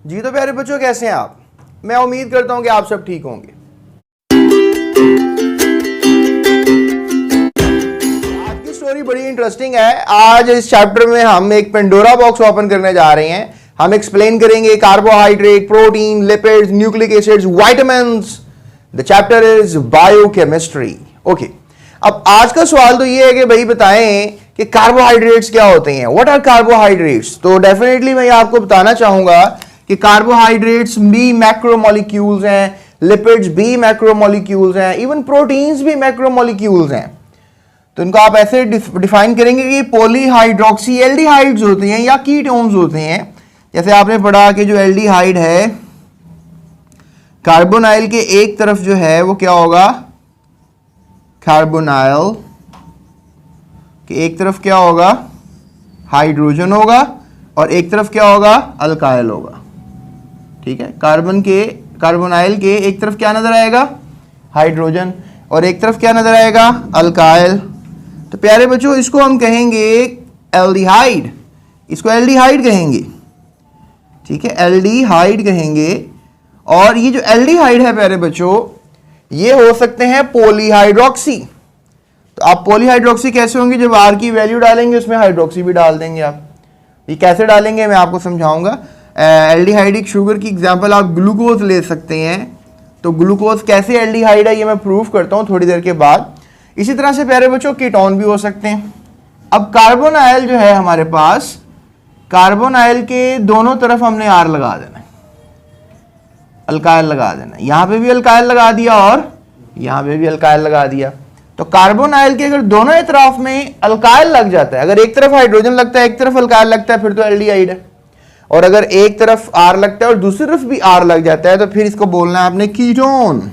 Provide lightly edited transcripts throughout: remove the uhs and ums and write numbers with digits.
जी तो प्यारे बच्चों, कैसे हैं आप? मैं उम्मीद करता हूं कि आप सब ठीक होंगे। आज की स्टोरी बड़ी इंटरेस्टिंग है। आज इस चैप्टर में हम एक पेंडोरा बॉक्स ओपन करने जा रहे हैं। हम एक्सप्लेन करेंगे carbohydrate, protein, lipids, nucleic acids, vitamins. The chapter is biochemistry. Okay, अब आज का सवाल तो ये है कि भाई बताएं कि कार्बोहाइड्रेट्स क्या होते हैं। What are carbohydrates? तो डेफिनेटली मैं आपको बताना चाहूंगा कि कार्बोहाइड्रेट्स भी मैक्रोमोलिक्यूल्स हैं, लिपिड्स भी मैक्रोमोलिक्यूल्स हैं, इवन प्रोटीन्स भी मैक्रोमोलिक्यूल्स हैं। तो इनको आप ऐसे डिफाइन करेंगे कि पॉलीहाइड्रोक्सी एल्डिहाइड्स होते हैं या कीटोन्स होते हैं। जैसे आपने पढ़ा कि जो एल्डिहाइड है, कार्बोनाइल के एक तरफ जो है वो क्या होगा, कार्बोनाइल के एक तरफ क्या होगा, हाइड्रोजन होगा, और एक तरफ क्या होगा, अल्काइल होगा। ठीक है, कार्बोनाइल के एक तरफ क्या नजर आएगा, हाइड्रोजन, और एक तरफ क्या नजर आएगा, अल्काइल। तो प्यारे बच्चों, इसको हम कहेंगे एल्डिहाइड। इसको एल्डिहाइड कहेंगे। ठीक है, एल्डिहाइड कहेंगे। और ये जो एल्डिहाइड है प्यारे बच्चों, ये हो सकते हैं पॉलीहाइड्रोक्सी। तो आप पॉलीहाइड्रोक्सी कैसे होंगे, जब आर की वैल्यू डालेंगे उसमें हाइड्रोक्सी भी डाल देंगे आप। ये कैसे डालेंगे मैं आपको समझाऊंगा। एल्डिहाइडिक शुगर की एग्जांपल आप ग्लूकोज ले सकते हैं। तो ग्लूकोज कैसे एल्डिहाइड है ये मैं प्रूव करता हूं थोड़ी देर के बाद। इसी तरह से प्यारे बच्चों कीटोन भी हो सकते हैं। अब कार्बोनाइल जो है हमारे पास, कार्बोनाइल के दोनों तरफ हमने आर लगा देना है, अल्काइल लगा देना है। यहां पे भी अल्काइल लगा दिया और यहां पे भी अल्काइल लगा दिया। तो कार्बोनाइल के अगर दोनों तरफ में अल्काइल लग जाता है, अगर एक तरफ हाइड्रोजन लगता है एक तरफ अल्काइल लगता है, फिर तो एल्डिहाइड है। और अगर एक तरफ आर लगता है और दूसरी तरफ भी आर लग जाता है, तो फिर इसको बोलना है आपने कीटोन।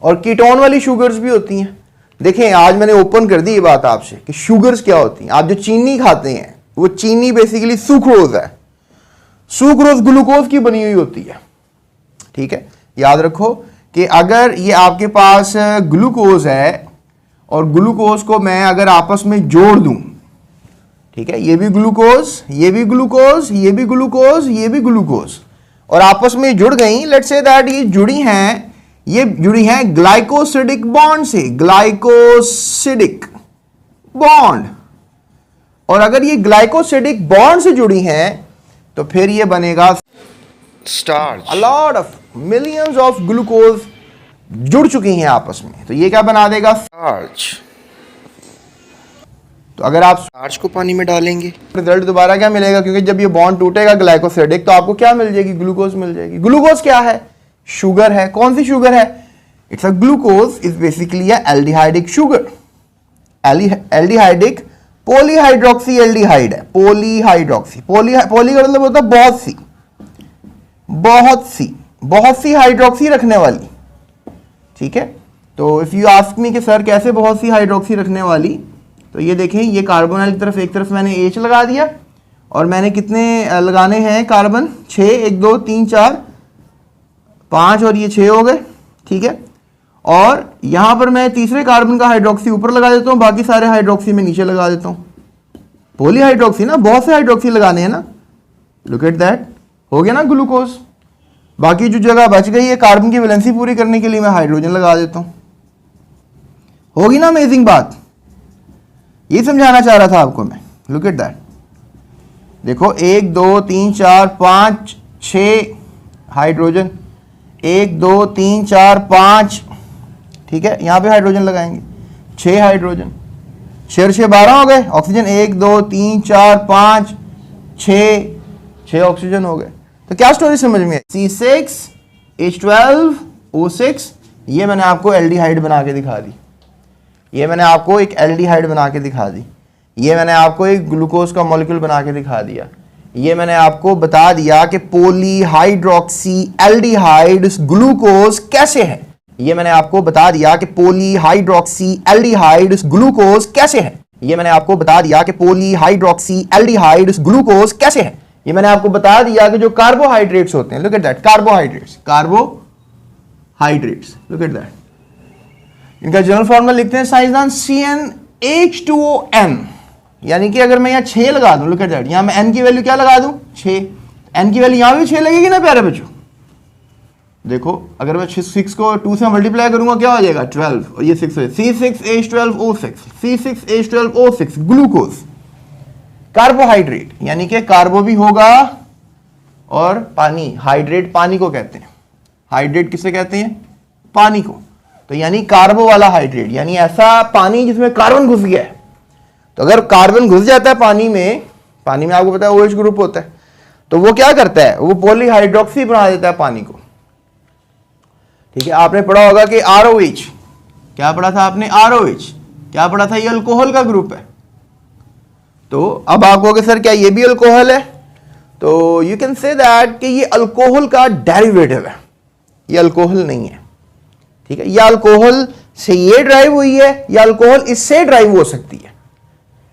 और कीटोन वाली शुगर्स भी होती हैं। देखें, आज मैंने ओपन कर दी ये बात आपसे कि शुगर्स क्या होती हैं। आप जो चीनी खाते हैं वो चीनी बेसिकली सुक्रोज है। सुक्रोज ग्लूकोज की बनी हुई होती है। ठीक है, याद रखो कि अगर ये आपके पास ग्लूकोज है और ग्लूकोज को मैं अगर आपस में जोड़ दूं, ठीक है, ये भी ग्लूकोज, ये भी ग्लूकोज, ये भी ग्लूकोज, ये भी ग्लूकोज, और आपस में जुड़ गई। लेट्स से दैट ये जुड़ी हैं ग्लाइकोसिडिक बॉन्ड से, ग्लाइकोसिडिक बॉन्ड। और अगर ये ग्लाइकोसिडिक बॉन्ड से जुड़ी हैं तो फिर ये बनेगा starch. A lot of millions of glucose जुड़ चुकी हैं आपस में, तो ये क्या बना देगा, स्टार्च। तो अगर आप स्टार्च को पानी में डालेंगे, रिजल्ट दोबारा क्या मिलेगा, क्योंकि जब ये बॉन्ड टूटेगा ग्लाइकोसिडिक, तो आपको क्या मिल जाएगी, ग्लूकोज मिल जाएगी। ग्लूकोज क्या है, शुगर है। कौन सी शुगर है, it's a glucose is basically a aldehydic sugar. Aldehydic polyhydroxy aldehyde है। पॉलीहाइड्रोक्सी, पॉली का मतलब होता है बहुत सी हाइड्रोक्सी रखने वाली। ठीक है, तो इफ यू आस्क मी कि सर कैसे बहुत सी हाइड्रोक्सी रखने वाली, तो ये देखें, ये कार्बोनाइल की तरफ एक तरफ मैंने H लगा दिया, और मैंने कितने लगाने हैं कार्बन, 6, 1 2 3 4 5, और ये 6 हो गए। ठीक है, और यहां पर मैं तीसरे कार्बन का हाइड्रोक्सी ऊपर लगा देता हूं, बाकी सारे हाइड्रोक्सी में नीचे लगा देता हूं। पॉलीहाइड्रोक्सी ना, बहुत से हाइड्रोक्सी लगाने हैं ना। लुक एट दैट, हो गया ना ग्लूकोज। बाकी जो जगह बच गई है कार्बन की वैलेंसी पूरी करने के लिए मैं हाइड्रोजन लगा देता हूं। होगी ना अमेजिंग बात। ये समझाना चाह रहा था आपको मैं। लुक एट दैट, देखो 1 2 3 4 5 6 हाइड्रोजन, 1 2 3 4 5। ठीक है, यहां पे हाइड्रोजन लगाएंगे, 6 हाइड्रोजन, 6 और 6 12 हो गए। ऑक्सीजन 1 2 3 4 5 6 ऑक्सीजन हो गए। तो क्या स्टोरी समझ में, C6H12O6, ये मैंने आपको एल्डिहाइड बना के दिखा दी। ये मैंने आपको एक एल्डिहाइड बना के दिखा दी। ये मैंने आपको एक ग्लूकोज का मॉलिक्यूल बना के दिखा दिया। ये मैंने आपको बता दिया कि पॉलीहाइड्रोक्सी एल्डिहाइड ग्लूकोज कैसे है। ये मैंने आपको बता दिया कि पॉलीहाइड्रोक्सी एल्डिहाइड ग्लूकोज कैसे है। ये मैंने आपको बता दिया कि पॉलीहाइड्रोक्सी एल्डिहाइड ग्लूकोज कैसे है। ये मैंने आपको बता दिया कि जो कार्बोहाइड्रेट्स होते हैं, look at that, carbohydrates, look at that, इनका जनरल फॉर्मूला लिखते हैं साइंसदान CnH2ON। यानी कि अगर मैं यहां 6 लगा दूं, लुक एट दैट, यहां मैं n की वैल्यू क्या लगा दूं, 6, n की वैल्यू यहां भी 6 लगेगी ना प्यारे बच्चों। देखो अगर मैं 6 को 2 से मल्टीप्लाई करूंगा क्या हो जाएगा 12 और ये 6 है C6H12O6 C6H12O6 ग्लूकोज कार्बोहाइड्रेट यानी कि कार्बो भी होगा और पानी। हाइड्रेट पानी को कहते हैं, हाइड्रेट किसे कहते हैं पानी को। तो यानी कार्बो वाला हाइड्रेट यानी ऐसा पानी जिसमें कार्बन घुस गया है। तो अगर कार्बन घुस जाता है पानी में आपको पता है OH ग्रुप होता है, तो वो क्या करता है वो पॉलीहाइड्रोक्सी बना देता है पानी को। ठीक है आपने पढ़ा होगा कि ROH, क्या पढ़ा था आपने ROH, क्या पढ़ा था ये अल्कोहल का ग्रुप है। तो अब आप कहोगे सर क्या ये भी अल्कोहल है, तो यू कैन से दैट कि ये अल्कोहल का डेरिवेटिव है, ये अल्कोहल नहीं है। ठीक है या अल्कोहल से ये ड्राइव हुई है या अल्कोहल इससे ड्राइव हो सकती है,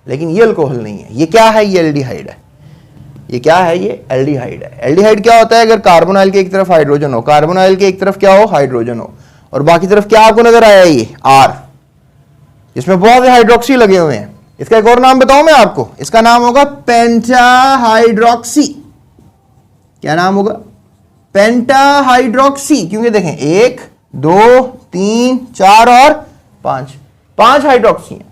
लेकिन ये अल्कोहल नहीं है। ये क्या है, ये एल्डिहाइड है। ये क्या है, ये एल्डिहाइड है। एल्डिहाइड क्या होता है, अगर कार्बोनाइल के एक तरफ हाइड्रोजन हो, कार्बोनाइल के एक तरफ क्या हो हाइड्रोजन हो, और बाकी तरफ क्या आपको नजर आया ये R, इसमें बहुत से हाइड्रोक्सी लगे हुए हैं। इसका एक और नाम बताऊं मैं आपको, इसका नाम होगा पेंटाहाइड्रोक्सी। क्या नाम होगा, पेंटाहाइड्रोक्सी। क्योंकि देखें 1 2 3 4 और 5 हाइड्रोक्सी हैं,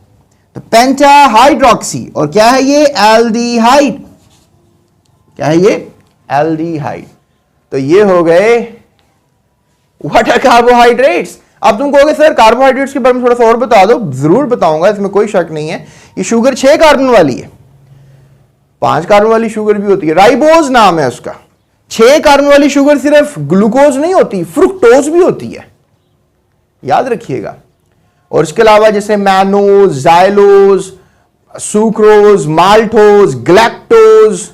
तो पेंटाहाइड्रोक्सी। और क्या है ये एल्डिहाइड, क्या है ये एल्डिहाइड। तो ये हो गए व्हाट आर कार्बोहाइड्रेट्स। अब तुम कहोगे सर कार्बोहाइड्रेट्स के बारे में थोड़ा सा और बता दो, जरूर बताऊंगा, इसमें कोई शक नहीं है। ये शुगर 6 कार्बन वाली है, 5 कार्बन वाली शुगर भी होती है, राइबोज नाम है उसका। 6 कार्बन वाली शुगर सिर्फ ग्लूकोज नहीं होती, फ्रुक्टोज भी होती है, याद रखिएगा। और इसके अलावा जैसे mannose, xylose, sucrose, maltose, galactose,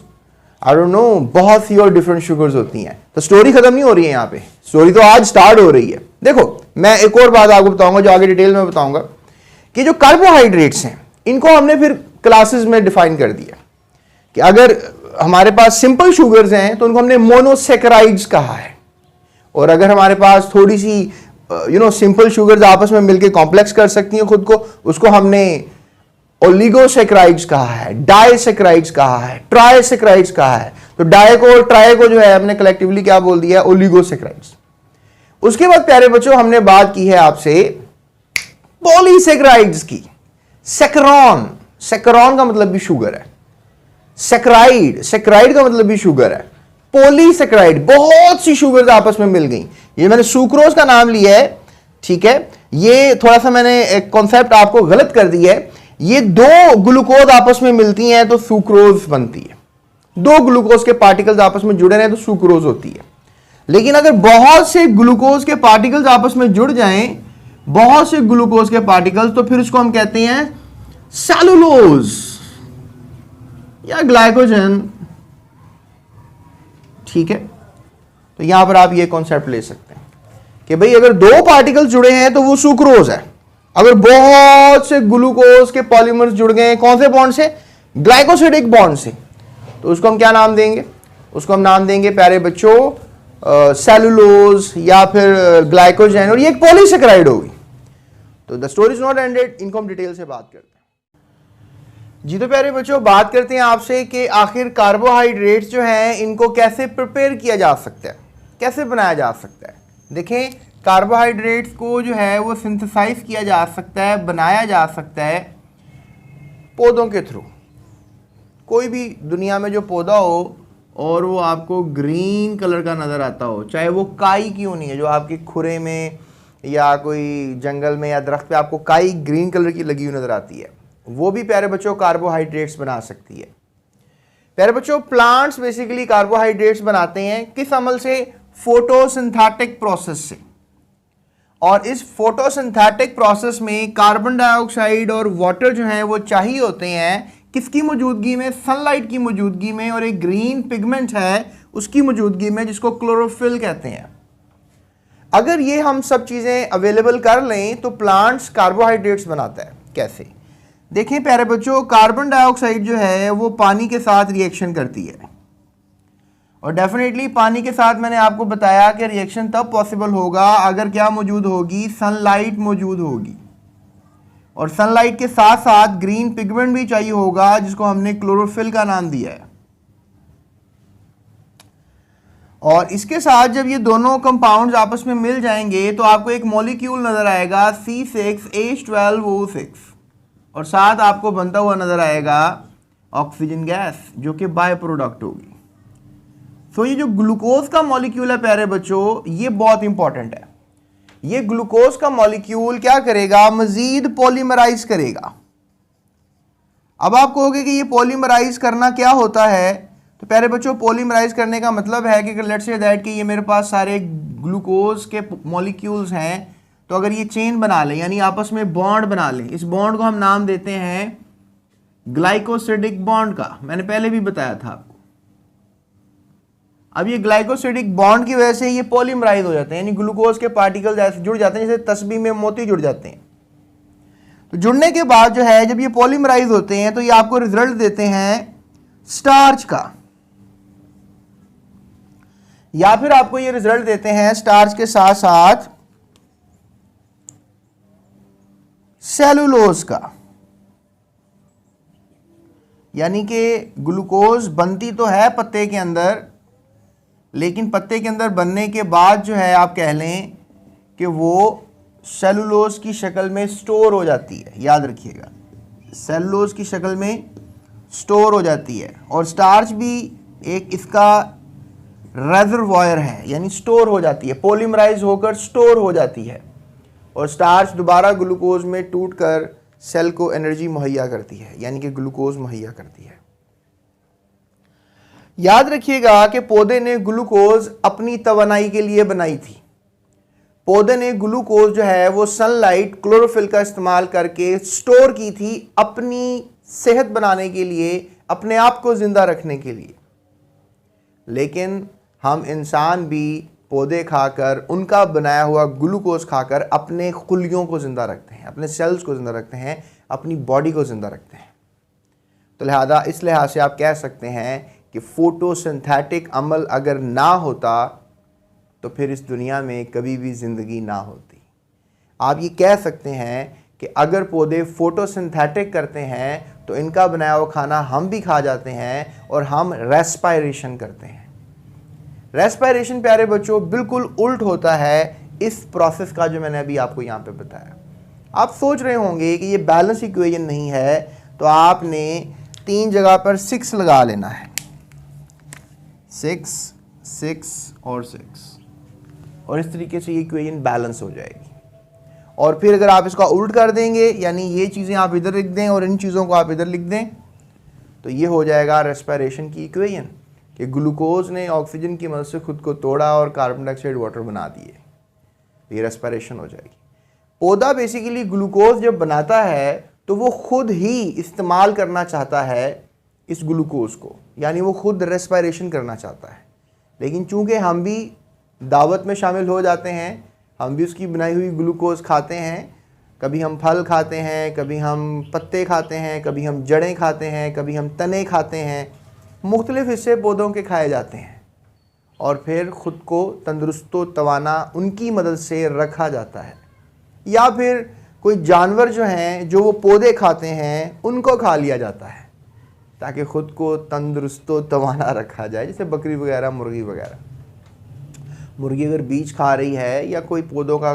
I don't know, बहुत सी और डिफरेंट शुगर्स होती हैं। तो स्टोरी खत्म नहीं हो रही है यहां पे, स्टोरी तो आज स्टार्ट हो रही है। देखो मैं एक और बात आपको बताऊंगा जो आगे डिटेल में बताऊंगा, कि जो कार्बोहाइड्रेट्स हैं इनको हमने फिर क्लासेस में डिफाइन कर दिया कि अगर हमारे पास सिंपल शुगर्स हैं तो उनको हमने मोनोसेकेराइड्स कहा है, और अगर हमारे पास थोड़ी सी सिंपल शुगर्स आपस में मिलकर कॉम्प्लेक्स कर सकती हैं खुद को, उसको हमने ओलिगोसेक्राइड्स कहा है, डाइसेक्राइड्स कहा है, ट्राइसेक्राइड्स कहा है। तो डाई को और ट्राई को जो है हमने कलेक्टिवली क्या बोल दिया, ओलिगोसेक्राइड्स। उसके बाद प्यारे बच्चों हमने बात की है आपसे पॉलीसेक्राइड्स की। सेक्रोन, सेक्रोन का मतलब भी शुगर है, सेक्राइड, सेक्राइड का मतलब भी शुगर है, पॉलीसेक्राइड, बहुत सी शुगर्स आपस में मिल गई। ये मैंने सुक्रोज का नाम लिया है, ठीक है, ये थोड़ा सा मैंने एक कॉन्सेप्ट आपको गलत कर दिया है। ये 2 ग्लूकोज आपस में मिलती हैं तो सुक्रोज बनती है, 2 ग्लूकोज के पार्टिकल्स आपस में जुड़े रहे तो सुक्रोज होती है। लेकिन अगर बहुत से ग्लूकोज के पार्टिकल्स आपस में जुड़ जाएं, बहुत से ग्लूकोज के पार्टिकल्स, तो फिर उसको हम कहते हैं सेलुलोज या ग्लाइकोजन। ठीक है, तो यहां पर आप ये कॉन्सेप्ट ले सकते हैं कि भाई अगर 2 पार्टिकल्स जुड़े हैं तो वो सुक्रोज है। अगर बहुत से ग्लूकोज के पॉलीमर्स जुड़ गए हैं, कौन से बॉन्ड से, ग्लाइकोसिडिक बॉन्ड से, तो उसको हम क्या नाम देंगे, उसको हम नाम देंगे प्यारे बच्चों सेलुलोज या फिर ग्लाइकोजन, और ये एक पॉलीसेकेराइड होगी। तो the story is not ended, इनको हम डिटेल से बात करते हैं। जी तो प्यारे बच्चों बात करते हैं आपसे कि आखिर कार्बोहाइड्रेट्स जो हैं इनको कैसे प्रिपेयर किया जा सकता है, कैसे बनाया जा सकता है। देखें कार्बोहाइड्रेट्स को जो है वो सिंथेसाइज किया जा सकता है, बनाया जा सकता है पौधों के थ्रू। कोई भी दुनिया में जो पौधा हो और वो आपको ग्रीन कलर का नज़र आता हो, चाहे वो काई क्यों नहीं है, जो आपके खुरे में या कोई जंगल में या दरख्त पे आपको काई ग्रीन कलर की लगी हुई नज़र आती है, वो भी प्यारे बच्चों कार्बोहाइड्रेट्स बना सकती है। प्यारे बच्चों प्लांट्स बेसिकली कार्बोहाइड्रेट्स बनाते हैं किस अमल से, फोटोसिंथेटिक प्रोसेस से। और इस फोटोसिंथेटिक प्रोसेस में कार्बन डाइऑक्साइड और वाटर जो है वो चाहिए होते हैं, किसकी मौजूदगी में, सनलाइट की मौजूदगी में, और एक ग्रीन पिगमेंट है उसकी मौजूदगी में जिसको क्लोरोफिल कहते हैं। अगर ये हम सब चीज़ें अवेलेबल कर लें तो प्लांट्स कार्बोहाइड्रेट्स बनाता है। कैसे, देखें प्यारे बच्चों, कार्बन डाइऑक्साइड जो है वो पानी के साथ रिएक्शन करती है, और डेफिनेटली पानी के साथ मैंने आपको बताया कि रिएक्शन तब पॉसिबल होगा अगर क्या मौजूद होगी, सनलाइट मौजूद होगी, और सनलाइट के साथ साथ ग्रीन पिगमेंट भी चाहिए होगा जिसको हमने क्लोरोफिल का नाम दिया है। और इसके साथ जब ये दोनों कंपाउंड्स आपस में मिल जाएंगे तो आपको एक मॉलिक्यूल नजर आएगा C6H12O6 और साथ आपको बनता हुआ नजर आएगा ऑक्सीजन गैस जो कि बाय प्रोडक्ट होगी। तो ये जो ग्लूकोज का मॉलिक्यूल है प्यारे बच्चों, ये बहुत इंपॉर्टेंट है। ये ग्लूकोज का मॉलिक्यूल क्या करेगा, मजीद पॉलीमराइज करेगा। अब आप कहोगे कि ये पॉलीमराइज करना क्या होता है, तो प्यारे बच्चों पॉलीमराइज करने का मतलब है कि लेट्स से दैट कि ये मेरे पास सारे ग्लूकोज के मॉलिक्यूल्स हैं, तो अगर ये चेन बना लें यानी आपस में बॉन्ड बना लें, इस बॉन्ड को हम नाम देते हैं ग्लाइकोसिडिक बॉन्ड का। मैंने पहले भी बताया था आपको। अब ये ग्लाइकोसिडिक बॉन्ड की वजह से ये पॉलीमराइज हो जाते हैं, यानी ग्लूकोज के पार्टिकल्स ऐसे जुड़ जाते हैं जैसे तस्बीह में मोती जुड़ जाते हैं। तो जुड़ने के बाद जो है जब ये पॉलीमराइज होते हैं तो ये आपको रिजल्ट देते हैं स्टार्च का, या फिर आपको ये रिजल्ट देते हैं स्टार्च के साथ साथ सेलुलोज का। यानी कि ग्लूकोज बनती तो है पत्ते के अंदर, लेकिन पत्ते के अंदर बनने के बाद जो है आप कह लें कि वो सेलुलोज की शक्ल में स्टोर हो जाती है। याद रखिएगा, सेलुलोज की शक्ल में स्टोर हो जाती है। और स्टार्च भी एक इसका रेजर्वॉयर है, यानी स्टोर हो जाती है, पॉलीमराइज होकर स्टोर हो जाती है। और स्टार्च दोबारा ग्लूकोज में टूटकर सेल को एनर्जी मुहैया करती है, यानी कि ग्लूकोज मुहैया करती है। याद रखिएगा कि पौधे ने ग्लूकोज अपनी तवानाई के लिए बनाई थी। पौधे ने ग्लूकोज जो है वो सनलाइट, क्लोरोफिल का इस्तेमाल करके स्टोर की थी अपनी सेहत बनाने के लिए, अपने आप को जिंदा रखने के लिए। लेकिन हम इंसान भी पौधे खाकर, उनका बनाया हुआ ग्लूकोज खाकर अपने खुलियों को जिंदा रखते हैं, अपने सेल्स को जिंदा रखते हैं, अपनी बॉडी को जिंदा रखते हैं। तो लिहाजा इस लिहाज से आप कह सकते हैं कि फोटोसिंथेटिक अमल अगर ना होता तो फिर इस दुनिया में कभी भी ज़िंदगी ना होती। आप ये कह सकते हैं कि अगर पौधे फोटोसिंथेटिक करते हैं तो इनका बनाया हुआ खाना हम भी खा जाते हैं और हम रेस्पायरेशन करते हैं। रेस्पायरेशन प्यारे बच्चों बिल्कुल उल्ट होता है इस प्रोसेस का जो मैंने अभी आपको यहाँ पे बताया। आप सोच रहे होंगे कि ये बैलेंस इक्वेशन नहीं है, तो आपने 3 जगह पर 6 लगा लेना है, 6, 6 और 6, और इस तरीके से ये इक्वेशन बैलेंस हो जाएगी। और फिर अगर आप इसका उल्ट कर देंगे, यानी ये चीज़ें आप इधर लिख दें और इन चीज़ों को आप इधर लिख दें, तो ये हो जाएगा रेस्पिरेशन की इक्वेशन कि ग्लूकोज ने ऑक्सीजन की मदद से खुद को तोड़ा और कार्बन डाइऑक्साइड वाटर बना दिए। ये रेस्पिरेशन हो जाएगी। पौधा बेसिकली ग्लूकोज जब बनाता है तो वो खुद ही इस्तेमाल करना चाहता है इस ग्लूकोज को, यानी वो खुद रेस्पिरेशन करना चाहता है। लेकिन चूंकि हम भी दावत में शामिल हो जाते हैं, हम भी उसकी बनाई हुई ग्लूकोज खाते हैं। कभी हम फल खाते हैं, कभी हम पत्ते खाते हैं, कभी हम जड़ें खाते हैं, कभी हम तने खाते हैं, मुख्तलिफ हिस्से पौधों के खाए जाते हैं और फिर ख़ुद को तंदुरुस्त तवाना उनकी मदद से रखा जाता है। या फिर कोई जानवर जो हैं जो वो पौधे खाते हैं उनको खा लिया जाता है ताकि ख़ुद को तंदुरुस्त तवाना रखा जाए, जैसे बकरी वगैरह, मुर्गी वगैरह। मुर्गी अगर बीज खा रही है या कोई पौधों का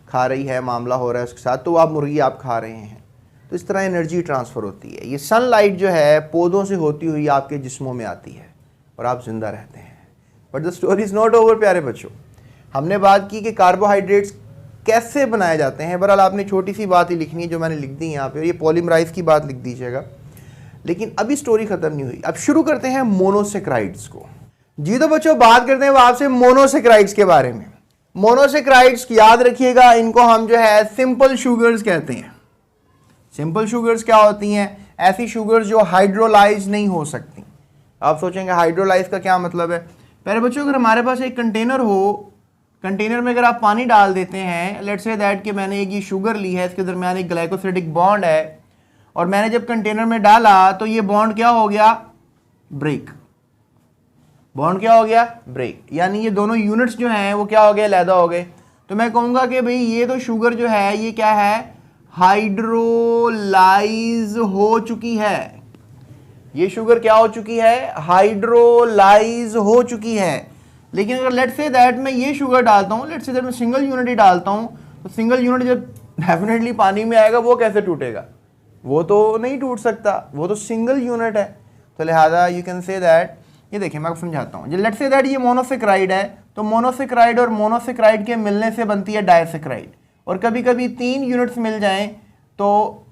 खा रही है, मामला हो रहा है उसके साथ, तो आप मुर्गी आप खा रहे हैं। तो इस तरह एनर्जी ट्रांसफ़र होती है। ये सनलाइट जो है पौधों से होती हुई आपके जिस्मों में आती है और आप जिंदा रहते हैं। But the story is not over प्यारे बच्चों। हमने बात की कि कार्बोहाइड्रेट्स कैसे बनाए जाते हैं। बहरहाल आपने छोटी सी बात ही लिखनी है जो मैंने लिख दी यहाँ पे, और ये पॉलीमराइज की बात लिख दीजिएगा। लेकिन अभी स्टोरी ख़त्म नहीं हुई। अब शुरू करते हैं मोनोसेक्राइड्स को। जी तो बच्चों बात करते हैं आपसे मोनोसेक्राइड्स के बारे में। मोनोसेक्राइड्स याद रखिएगा, इनको हम जो है सिंपल शुगर्स कहते हैं। सिंपल शुगर्स क्या होती हैं? ऐसी शुगर्स जो हाइड्रोलाइज नहीं हो सकती। आप सोचेंगे हाइड्रोलाइज का क्या मतलब है? पहले बच्चों अगर हमारे पास एक कंटेनर हो, कंटेनर में अगर आप पानी डाल देते हैं, लेट्स से दैट कि मैंने एक ये शुगर ली है, इसके दरमियान एक ग्लाइकोसिडिक बॉन्ड है, और मैंने जब कंटेनर में डाला तो ये बॉन्ड क्या हो गया? ब्रेक। बॉन्ड क्या हो गया? ब्रेक। यानी ये दोनों यूनिट्स जो हैं वो क्या हो गए? अलहदा हो गए। तो मैं कहूँगा कि भाई ये तो शुगर जो है ये क्या है? हाइड्रोलाइज हो चुकी है। ये शुगर क्या हो चुकी है? हाइड्रोलाइज हो चुकी है। लेकिन अगर लेट्स से दैट मैं ये शुगर डालता हूँ, लेट्स से दैट मैं सिंगल यूनिट ही डालता हूँ, तो सिंगल यूनिट जब डेफिनेटली पानी में आएगा वो कैसे टूटेगा, वो तो नहीं टूट सकता, वो तो सिंगल यूनिट है। तो लिहाजा यू कैन से दैट, ये देखिए मैं आपको समझाता हूँ, लेट्स से दैट ये मोनोसेक्राइड है, तो मोनोसेक्राइड और मोनोसेक्राइड के मिलने से बनती है डाइसेक्राइड, और कभी कभी 3 यूनिट्स मिल जाएं तो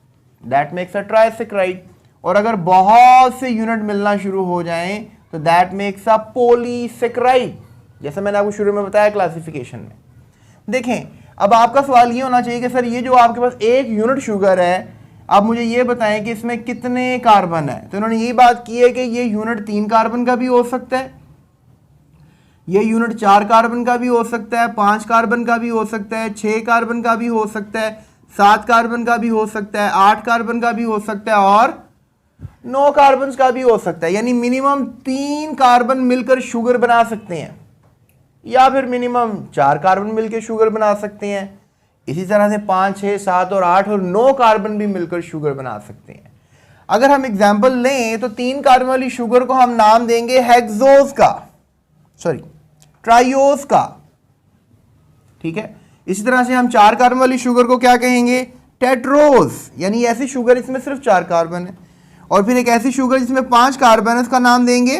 दैट मेक्स अ ट्राइसेक्राइड, और अगर बहुत से यूनिट मिलना शुरू हो जाएं तो दैट मेक्स अ पॉलीसेक्राइड, जैसे मैंने आपको शुरू में बताया क्लासिफिकेशन में। देखें अब आपका सवाल ये होना चाहिए कि सर ये जो आपके पास 1 यूनिट शुगर है, आप मुझे ये बताएं कि इसमें कितने कार्बन है। तो इन्होंने ये बात की है कि ये यूनिट 3 कार्बन का भी हो सकता है, ये यूनिट 4 कार्बन का भी हो सकता है, 5 कार्बन का भी हो सकता है, 6 कार्बन का भी हो सकता है, 7 कार्बन का भी हो सकता है, 8 कार्बन का भी हो सकता है और 9 कार्बन का भी हो सकता है। यानी मिनिमम 3 कार्बन मिलकर शुगर बना सकते हैं, या फिर मिनिमम 4 कार्बन मिलकर शुगर बना सकते हैं। इसी तरह से 5, 6, 7 और 8 और 9 कार्बन भी मिलकर शुगर बना सकते हैं। अगर हम एग्जाम्पल लें तो 3 कार्बन वाली शुगर को हम नाम देंगे हेक्सोज का, सॉरी ट्राइओज का, ठीक है। इसी तरह से हम 4 कार्बन वाली शुगर को क्या कहेंगे, टेट्रोज, यानी ऐसी शुगर इसमें सिर्फ 4 कार्बन है। और फिर एक ऐसी शुगर जिसमें 5 कार्बन है उसका नाम देंगे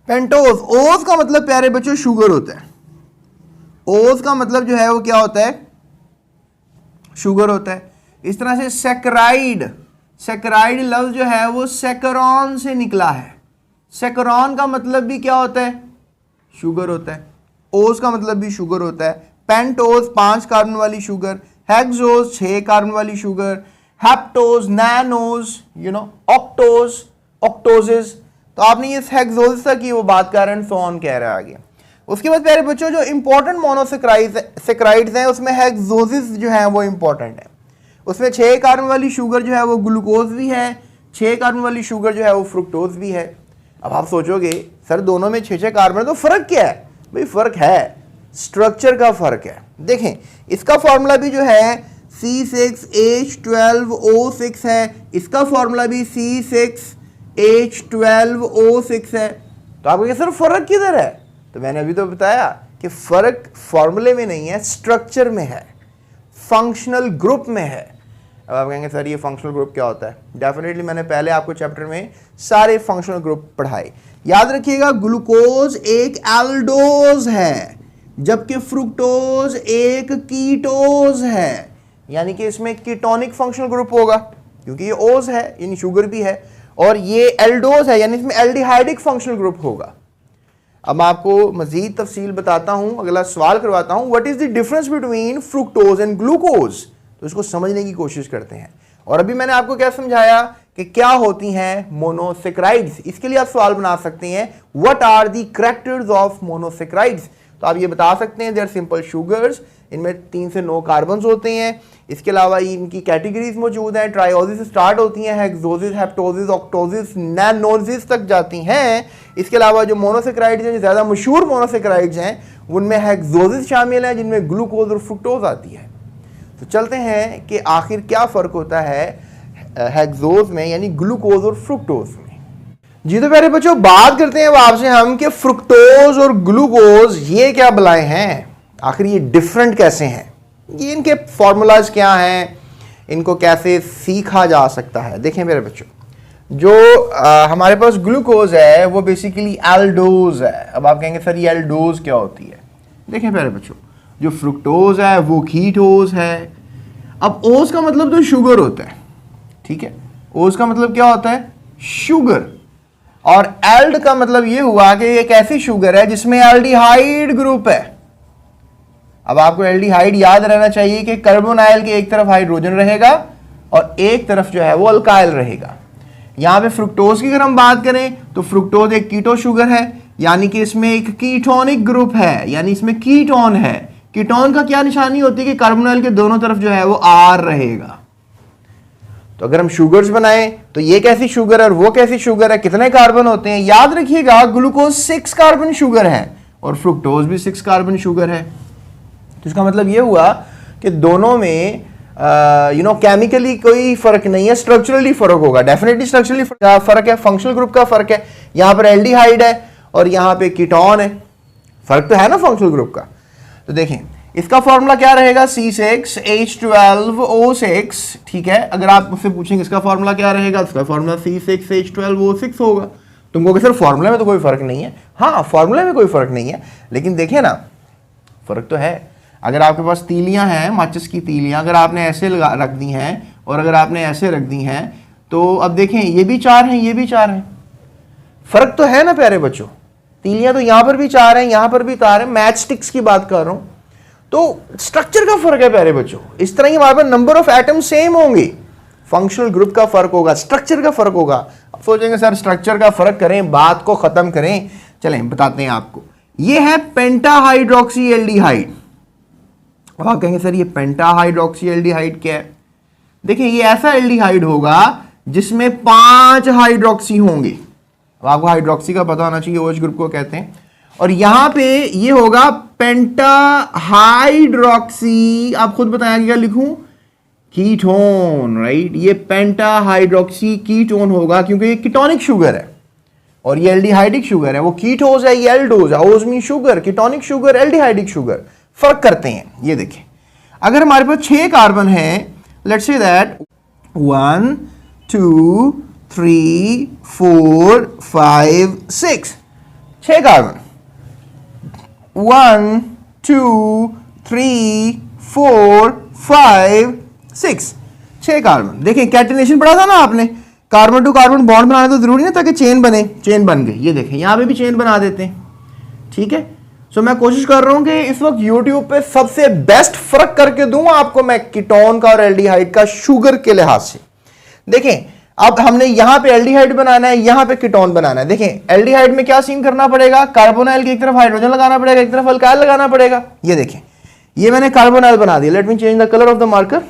पेंटोज। ओज का मतलब प्यारे बच्चों शुगर होता है, ओज का मतलब जो है वो क्या होता है, शुगर होता है। इस तरह से सैकराइड, सैकराइड लफ्ज जो है वो सैकरॉन से निकला है, सैकरॉन का मतलब भी क्या होता है, शुगर होता है। ओज का मतलब भी शुगर होता है। पेंटोज 5 कार्बन वाली शुगर, हेक्सोज 6 कार्बन वाली शुगर, हेप्टोज, नैनोज, ऑक्टोज, ऑक्टोजेस। तो आपने ये हेक्सोज तक की वो बात कर रहे हैं, सो ऑन कह रहा है आगे। उसके बाद प्यारे बच्चों जो इंपॉर्टेंट मोनोसेक्राइड्स हैं उसमें हेक्सोजिस जो है वो इंपॉर्टेंट है। उसमें 6 कार्बन वाली शुगर जो है वो ग्लूकोज भी है, 6 कार्बन वाली शुगर जो है वो फ्रुक्टोज भी है। अब आप सोचोगे सर दोनों में 6-6 कार्बन है तो फर्क क्या है, भाई फर्क है, स्ट्रक्चर का फर्क है। देखें इसका फॉर्मूला भी जो है C6H12O6 है, इसका फॉर्मूला भी C6H12O6 है। तो आपको क्या सर फर्क किधर है, तो मैंने अभी तो बताया कि फर्क फॉर्मूले में नहीं है, स्ट्रक्चर में है, फंक्शनल ग्रुप में है। अब आप कहेंगे सर ये फंक्शनल ग्रुप क्या होता है, डेफिनेटली मैंने पहले आपको चैप्टर में सारे फंक्शनल ग्रुप पढ़ाए। याद रखिएगा ग्लूकोज एक एल्डोज है, जबकि फ्रुक्टोज एक कीटोज है, यानी कि इसमें कीटोनिक फंक्शनल ग्रुप होगा क्योंकि ये ओज है यानी शुगर भी है, और ये एल्डोज है यानी इसमें एल्डिहाइडिक फंक्शनल ग्रुप होगा। अब मैं आपको मजीद तफसील बताता हूं, अगला सवाल करवाता हूं, what is the difference between fructose and glucose. तो इसको समझने की कोशिश करते हैं। और अभी मैंने आपको क्या समझाया कि क्या होती हैं मोनोसेक्राइड्स। इसके लिए आप सवाल बना सकते हैं what are the characters of monosaccharides. तो आप ये बता सकते हैं दे आर सिंपल शुगर्स, इनमें 3 से 9 कार्बन्स होते हैं। इसके अलावा इनकी कैटेगरीज मौजूद हैं, ट्रायोजिस से स्टार्ट होती हैं, हेक्सोजिस, हेप्टोजिस, ऑक्टोजिस, नैनोजिस तक जाती हैं। इसके अलावा जो मोनोसेक्राइड्स हैं, जो ज़्यादा मशहूर मोनोसेक्राइड्स हैं, उनमें हेक्सोजिस शामिल है जिनमें ग्लूकोज और फ्रुक्टोज आती है। तो चलते हैं कि आखिर क्या फ़र्क होता है हेक्सोज में यानी ग्लूकोज और फ्रुक्टोज में। जी तो प्यारे बच्चों बात करते हैं आपसे हम कि फ्रुक्टोज और ग्लूकोज ये क्या बलाएं हैं, आखिर ये डिफरेंट कैसे हैं, ये इनके फॉर्मूलाज क्या हैं, इनको कैसे सीखा जा सकता है। देखें मेरे बच्चों जो हमारे पास ग्लूकोज है वो बेसिकली एल्डोज है। अब आप कहेंगे सर ये एल्डोज क्या होती है। देखें मेरे बच्चों जो फ्रुक्टोज है वो कीटोज है। अब ओज का मतलब तो शुगर होता है, ठीक है, ओज का मतलब क्या होता है, शुगर। और एल्ड का मतलब ये हुआ कि एक ऐसी शुगर है जिसमें एल्डिहाइड ग्रुप है। अब आपको एल्डिहाइड याद रहना चाहिए कि कार्बोनाइल के एक तरफ हाइड्रोजन रहेगा और एक तरफ जो है वो अल्काइल रहेगा। यहां पे फ्रुक्टोज की अगर हम बात करें तो फ्रुक्टोज एक कीटो शुगर है, यानी कि इसमें एक कीटोनिक ग्रुप है, यानी इसमें कीटोन है। कीटोन का क्या निशानी होती है कि कार्बोनाइल के दोनों तरफ जो है वो आर रहेगा। तो अगर हम शुगर्स बनाएं तो ये कैसी शुगर है और वो कैसी शुगर है, कितने कार्बन होते हैं। याद रखिएगा ग्लूकोज 6 कार्बन शुगर है और फ्रुक्टोज भी 6 कार्बन शुगर है। तो इसका मतलब ये हुआ कि दोनों में केमिकली कोई फर्क नहीं है, स्ट्रक्चरली फर्क होगा। डेफिनेटली स्ट्रक्चरली फर्क है, फंक्शनल ग्रुप का फर्क है। यहां पर एल्डिहाइड है और यहां पे कीटोन है। फर्क तो है ना फंक्शनल ग्रुप का। तो देखें इसका फॉर्मूला क्या रहेगा, C6H12O6, ठीक है। अगर आप मुझसे पूछेंगे इसका फॉर्मूला क्या रहेगा, इसका फॉर्मूला C6H12O6 होगा। तुम कहोगे सर फॉर्मूला में तो कोई फर्क नहीं है। हाँ, फॉर्मूला में कोई फर्क नहीं है, लेकिन देखिए ना फर्क तो है। अगर आपके पास तीलियां हैं, माचिस की तीलियां, अगर आपने ऐसे रख दी हैं और अगर आपने ऐसे रख दी हैं, तो अब देखें ये भी 4 हैं, ये भी 4 हैं, फर्क तो है ना प्यारे बच्चों। तीलियां तो यहां पर भी 4 हैं, यहां पर भी 4 हैं, मैच स्टिक्स की बात कर रहा हूं। तो स्ट्रक्चर का फर्क है प्यारे बच्चों। इस तरह ही हमारे पास नंबर ऑफ एटम सेम होंगे, फंक्शनल ग्रुप का फर्क होगा, स्ट्रक्चर का फर्क होगा। अब सोचेंगे सर स्ट्रक्चर का फर्क करें, बात को खत्म करें। चलें बताते हैं आपको। ये है पेंटाहाइड्रोक्सी एल्डिहाइड। अब आप कहेंगे सर ये पेंटाहाइड्रोक्सी एल्डिहाइड क्या है। देखिए ये ऐसा एल्डिहाइड होगा जिसमें 5 हाइड्रोक्सी होंगे। अब आपको हाइड्रोक्सी का पता होना चाहिए, OH ग्रुप को कहते हैं। और यहां पे ये होगा पेंटाहाइड्रोक्सी, आप खुद बताएंगे क्या लिखूं, कीटोन, राइट। ये पेंटाहाइड्रोक्सी कीटोन होगा क्योंकि ये कीटोनिक शुगर है और ये एल्डिहाइडिक शुगर है। वो कीटोज है, ये एल्डोज है। ओज mean sugar, ketonic sugar, aldehydic sugar. फर्क करते हैं। ये देखें अगर हमारे पास 6 कार्बन है, let's say that 1 2 3 4 5 6, 6 carbon, 1 2 3 4 5 6, 6 carbon. देखें कैटेनेशन पढ़ा था ना आपने, कार्बन टू कार्बन बॉन्ड बनाना तो जरूरी नहीं ताकि चेन बने, चेन बन गई। ये देखें यहां पे भी चेन बना देते हैं, ठीक है। सो मैं कोशिश कर रहा हूं कि इस वक्त YouTube पे सबसे बेस्ट फर्क करके दूं आपको मैं कीटोन का और एल्डिहाइड का शुगर के लिहाज से। देखें अब हमने यहां पे एल्डिहाइड बनाना है, यहां पे कीटोन बनाना है। देखें एल्डिहाइड में क्या सीन करना पड़ेगा, कार्बोनाइल की एक तरफ हाइड्रोजन लगाना पड़ेगा, एक तरफ अल्काइल लगाना पड़ेगा। ये देखें ये मैंने कार्बोनाइल बना दिया। Let me change the colour of the marker.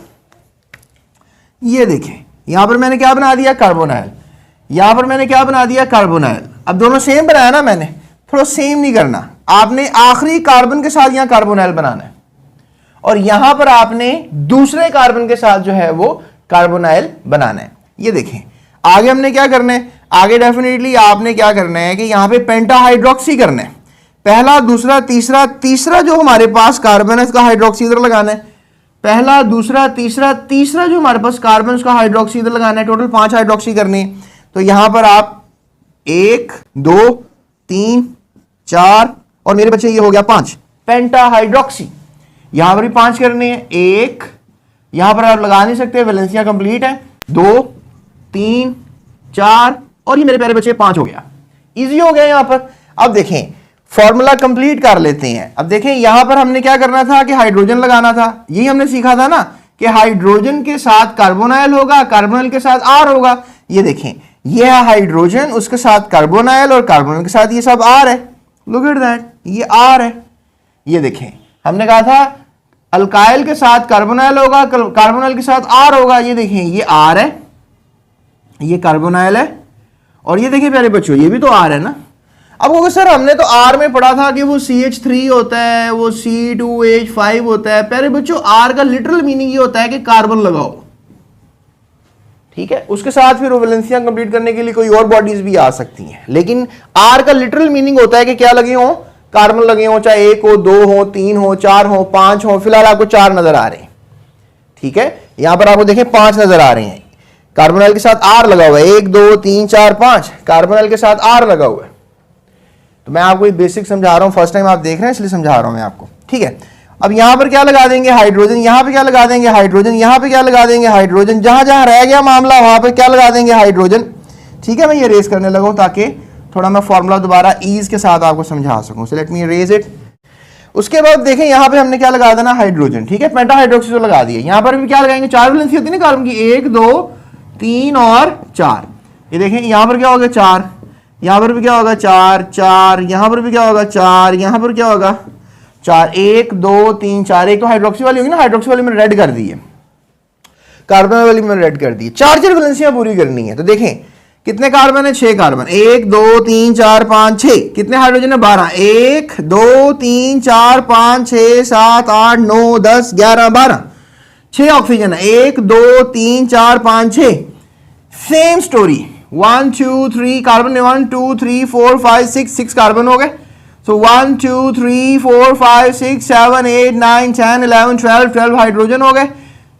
ये देखें यहां पर मैंने क्या बना दिया, कार्बोनाइल। यहां पर मैंने क्या बना दिया, कार्बोनाइल। अब दोनों सेम बनाया ना मैंने, थोड़ा सेम नहीं करना, आपने आखिरी कार्बन के साथ यहां कार्बोनाइल बनाना है और यहां पर आपने दूसरे कार्बन के साथ जो है वो कार्बोनाइल बनाना है। ये देखें आगे हमने क्या करना है, आगे डेफिनेटली आपने क्या करना है कि यहां पे पेंटाहाइड्रोक्सी करना है। पहला दूसरा तीसरा, तीसरा जो हमारे पास कार्बन है इसका हाइड्रोक्सी इधर लगाना है। पहला दूसरा तीसरा, तीसरा जो हमारे पास कार्बन उसका हाइड्रोक्सी इधर लगाना है। टोटल 5 हाइड्रोक्सी करनी है। तो यहां पर आप 1 2 3 4 और मेरे बच्चे ये हो गया 5 पेंटाहाइड्रोक्सी। यहां पर भी 5 करने हैं। 1 यहां पर आप लगा नहीं सकते, वैलेंसिया कंप्लीट है। 2 3 4 और ये मेरे प्यारे बच्चे 5 हो गया। इजी हो गया यहां पर। अब देखें फॉर्मूला कंप्लीट कर लेते हैं। अब देखें यहां पर हमने क्या करना था कि हाइड्रोजन लगाना था। यही हमने सीखा था ना कि हाइड्रोजन के साथ कार्बोनाइल होगा, कार्बोनाइल के साथ R होगा। ये देखें ये है हाइड्रोजन, उसके साथ कार्बोनाइल और कार्बोनाइल के साथ ये सब R है। लुक एट दैट, ये R है। ये देखें हमने कहा था अल्काइल के साथ कार्बोनाइल होगा, कार्बोनाइल के साथ R होगा। ये देखें ये R है, ये कार्बोनाइल है और ये देखिए प्यारे बच्चों ये भी तो R है ना। अब वो सर हमने तो R में पढ़ा था कि वो CH3 होता है, वो C2H5 होता है। प्यारे बच्चों R का लिटरल मीनिंग ये होता है कि कार्बन लगाओ, ठीक है। उसके साथ फिर वैलेंसिया कंप्लीट करने के लिए कोई और बॉडीज भी आ सकती हैं, लेकिन R का लिटरल मीनिंग होता है कि क्या लगे हो, कार्बन लगे हो, चाहे 1 हो 2 हो 3 हो 4 हो 5 हो। फिलहाल आपको 4 नजर आ रहे हैं, ठीक है। यहां पर आपको देखें 5 नजर आ रहे हैं। कार्बोनाइल के साथ R लगा हुआ है, 1 2 3 4 5 कार्बोनाइल के साथ R लगा हुआ है। तो मैं आपको बेसिक समझा रहा हूं, फर्स्ट टाइम आप देख रहे हैं इसलिए समझा रहा हूं मैं आपको, ठीक है। अब यहां पर क्या लगा देंगे, हाइड्रोजन। यहां पे क्या लगा देंगे, हाइड्रोजन। यहां पे क्या लगा देंगे, हाइड्रोजन। जहां जहां रह गया मामला वहां पे क्या लगा देंगे, हाइड्रोजन, ठीक है। मैं ये रेस करने लगा ताकि थोड़ा मैं फॉर्मूला दोबारा ईज के साथ आपको समझा सकूं। So let me raise it. उसके बाद देखें यहां पे हमने क्या लगा देना, हाइड्रोजन, ठीक है। पेंटाहाइड्रोक्सी तो लगा दिया। यहां पर भी क्या लगाएंगे, 4 वैलेंसी होती है ना कार्बन की, 1 2 3 और 4। ये देखें यहां पर क्या होगा 4, यहां पर भी क्या होगा 4 4, यहां पर भी क्या होगा 4, यहां पर क्या होगा 4, 1 2 3 4। एक तो हाइड्रोक्सी वाली होगी ना, हाइड्रोक्सी वाली मैंने रेड कर दी है, कार्बन वाली मैंने रेड कर दी है। 4 वैलेंसियां पूरी करनी है। तो देखें कितने कार्बन है, 6 कार्बन, 1 2 3 4 5 6। कितने हाइड्रोजन है, 12, 1 2 3 4 5 6 7 8 9 10 11 12। 6 ऑक्सीजन है, 1 2 3 4 5 6। सेम स्टोरी, 1 2 3 कार्बन 1 2 3 4 5 6 कार्बन हो गए। सो 1 2 3 4 5 6 7 8 9 10 11 12 हाइड्रोजन हो गए।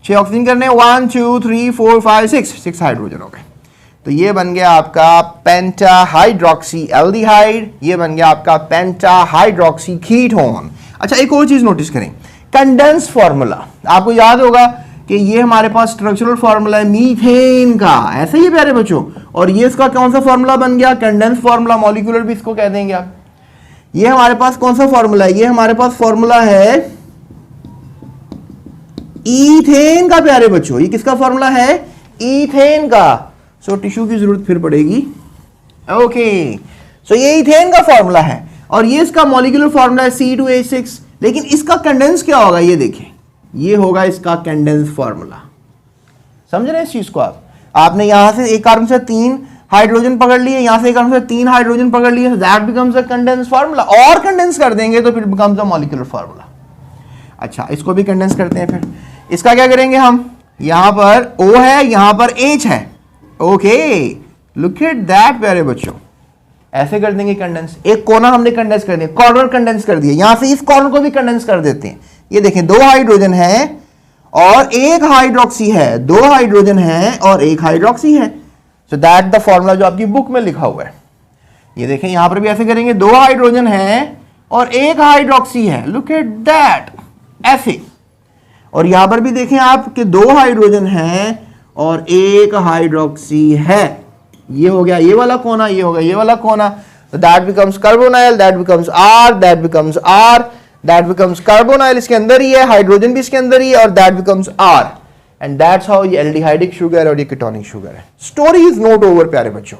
6 ऑक्सीजन करने 1 2 3 4 5 6 हाइड्रोजन हो गए। तो ये बन गया आपका पेंटाहाइड्रोक्सी एल्डिहाइड, ये बन गया आपका पेंटाहाइड्रोक्सी कीटोन। अच्छा एक और चीज नोटिस करें, कंडेंस फार्मूला आपको याद होगा कि ये हमारे पास स्ट्रक्चरल फार्मूला है मीथेन का, ऐसे ही प्यारे बच्चों। और ये इसका कौन सा फार्मूला बन गया, कंडेंस फार्मूला, मॉलिक्यूलर भी इसको कह देंगे आप। ये हमारे पास कौन सा फार्मूला है, ये हमारे पास फार्मूला है ईथेन का प्यारे बच्चों। ये किसका फार्मूला है, ईथेन का। सो टिश्यू की जरूरत फिर पड़ेगी। ओके सो ये ईथेन का फार्मूला है और ये इसका मॉलिक्यूलर फार्मूला है C2H6। लेकिन इसका कंडेंस क्या होगा, ये देखिए, ये होगा इसका कंडेंस फार्मूला। समझ रहे हैं इस चीज को आप? आपने यहां से एक कार्बन से 3 हाइड्रोजन पकड़ लिए, यहां से एक कार्बन से 3 हाइड्रोजन पकड़ लिए, that becomes a condense formula. और कंडेंस कर देंगे तो फिर बिकम्स अ मॉलिक्यूलर फार्मूला। अच्छा इसको भी कंडेंस करते हैं। फिर इसका क्या करेंगे हम, यहां पर O है, यहां पर H है। ओके लुक एट दैट प्यारे बच्चों, ऐसे कर देंगे कंडेंस। एक कोना हमने कंडेंस कर दिया, कॉर्नर कंडेंस कर दिया, यहां से इस कॉर्नर को भी कंडेंस कर देते हैं। ये देखें 2 हाइड्रोजन है और 1 हाइड्रोक्सी है, 2 हाइड्रोजन है और 1 हाइड्रोक्सी है। सो दैट द फॉर्मूला जो आपकी बुक में लिखा हुआ है। ये देखें यहां पर भी ऐसे करेंगे, 2 हाइड्रोजन है और 1 हाइड्रोक्सी है, लुक एट दैट, ऐसे। और यहां पर भी देखें आप कि 2 हाइड्रोजन है और 1 हाइड्रोक्सी है। ये हो गया ये वाला कोना, ये हो गया ये वाला कोना। That becomes carbonyl, that becomes R, that becomes R, that becomes carbonyl, इसके अंदर ही है, हाइड्रोजन भी इसके अंदर ही है और that becomes R। And that's how ये एल्डिहाइडिक शुगर और ये कीटोनिक शुगर है। स्टोरी इज नॉट ओवर प्यारे बच्चों।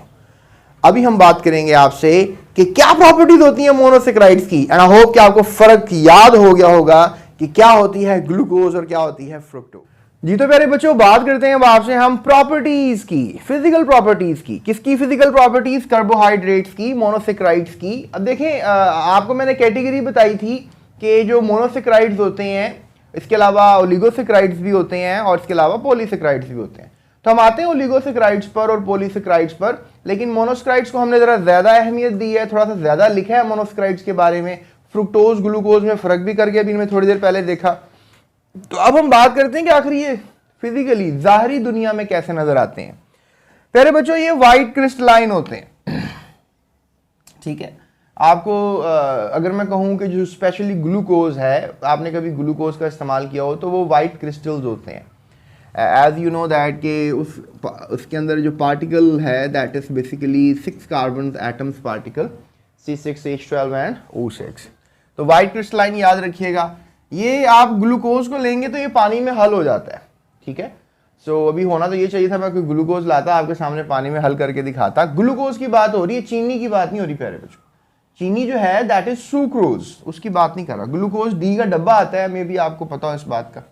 अभी हम बात करेंगे आपसे कि क्या प्रॉपर्टीज होती हैं मोनोसेक्राइड्स की। एंड आई होप कि आपको फर्क याद हो गया होगा कि क्या होती है ग्लूकोज और क्या होती है फ्रुक्टोज। जी तो प्यारे बच्चों बात करते हैं अब आपसे हम प्रॉपर्टीज की, फिजिकल प्रॉपर्टीज की। किसकी फिजिकल प्रॉपर्टीज, कार्बोहाइड्रेट्स की, मोनोसेक्राइड्स की। अब देखें आपको मैंने कैटेगरी बताई थी कि जो मोनोसेक्राइड्स होते हैं, इसके अलावा ओलिगोसेक्राइड्स भी होते हैं और इसके अलावा पॉलीसेक्राइड्स भी होते हैं। तो हम आते हैं ओलिगोसेक्राइड्स पर और पॉलीसेक्राइड्स पर, लेकिन मोनोसेक्राइड्स को हमने जरा ज्यादा अहमियत दी है, थोड़ा सा ज्यादा लिखा है मोनोसेक्राइड्स के बारे में। फ्रुक्टोज ग्लूकोज में फर्क भी करके अभी मैं थोड़ी देर पहले देखा। तो अब हम बात करते हैं कि आखिर ये फिजिकली जाहरी दुनिया में कैसे नजर आते हैं। प्यारे बच्चों ये व्हाइट क्रिस्टलाइन होते हैं, ठीक है। आपको अगर मैं कहूं कि जो स्पेशली ग्लूकोज है, आपने कभी ग्लूकोज का इस्तेमाल किया हो तो वो व्हाइट क्रिस्टल्स होते हैं। एज यू नो दैट के उसके अंदर जो पार्टिकल है that is basically 6 carbon atoms particle C6H12 and O6। तो व्हाइट क्रिस्टलाइन याद रखिएगा। ये आप ग्लूकोज को लेंगे तो ये पानी में हल हो जाता है, ठीक है। सो अभी होना तो ये चाहिए था, मैं कोई ग्लूकोज लाता आपके सामने पानी में हल करके दिखाता। ग्लूकोज की बात हो रही है, चीनी की बात नहीं हो रही प्यारे बच्चों। चीनी जो है दैट इज सुक्रोज, उसकी बात नहीं कर रहा। ग्लूकोज D का डब्बा आता है, मे भी आपको पता हो इस बात का।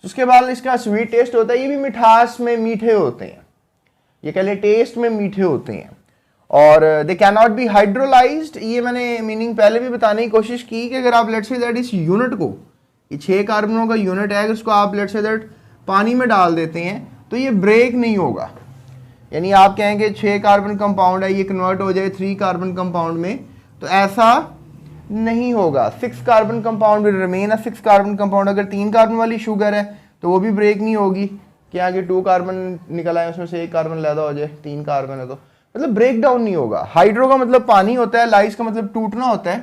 उसके बाद इसका स्वीट टेस्ट होता है, ये भी मिठास में मीठे होते हैं, ये कह ले टेस्ट में मीठे होते हैं। और they can not be hydrolysed, ये मैंने मीनिंग पहले भी बताने की कोशिश की कि अगर आप लेट्स से दैट इस यूनिट को, ये 6 कार्बनों का यूनिट है, उसको आप लेट्स से दैट पानी में डाल देते हैं तो ये ब्रेक नहीं होगा। यानी आप कहेंगे 6 कार्बन कंपाउंड है, ये कन्वर्ट हो जाए 3 कार्बन कंपाउंड में, तो ऐसा नहीं होगा। 6 carbon compound will remain a 6 carbon compound. अगर 3 कार्बन वाली शुगर है तो वो भी ब्रेक नहीं होगी कि आगे 2 कार्बन निकल आए, उसमें से 1 कार्बन लैदा हो जाए, 3 कार्बन है तो मतलब ब्रेक डाउन नहीं होगा। हाइड्रो का मतलब पानी होता है, लाइज का मतलब टूटना होता है,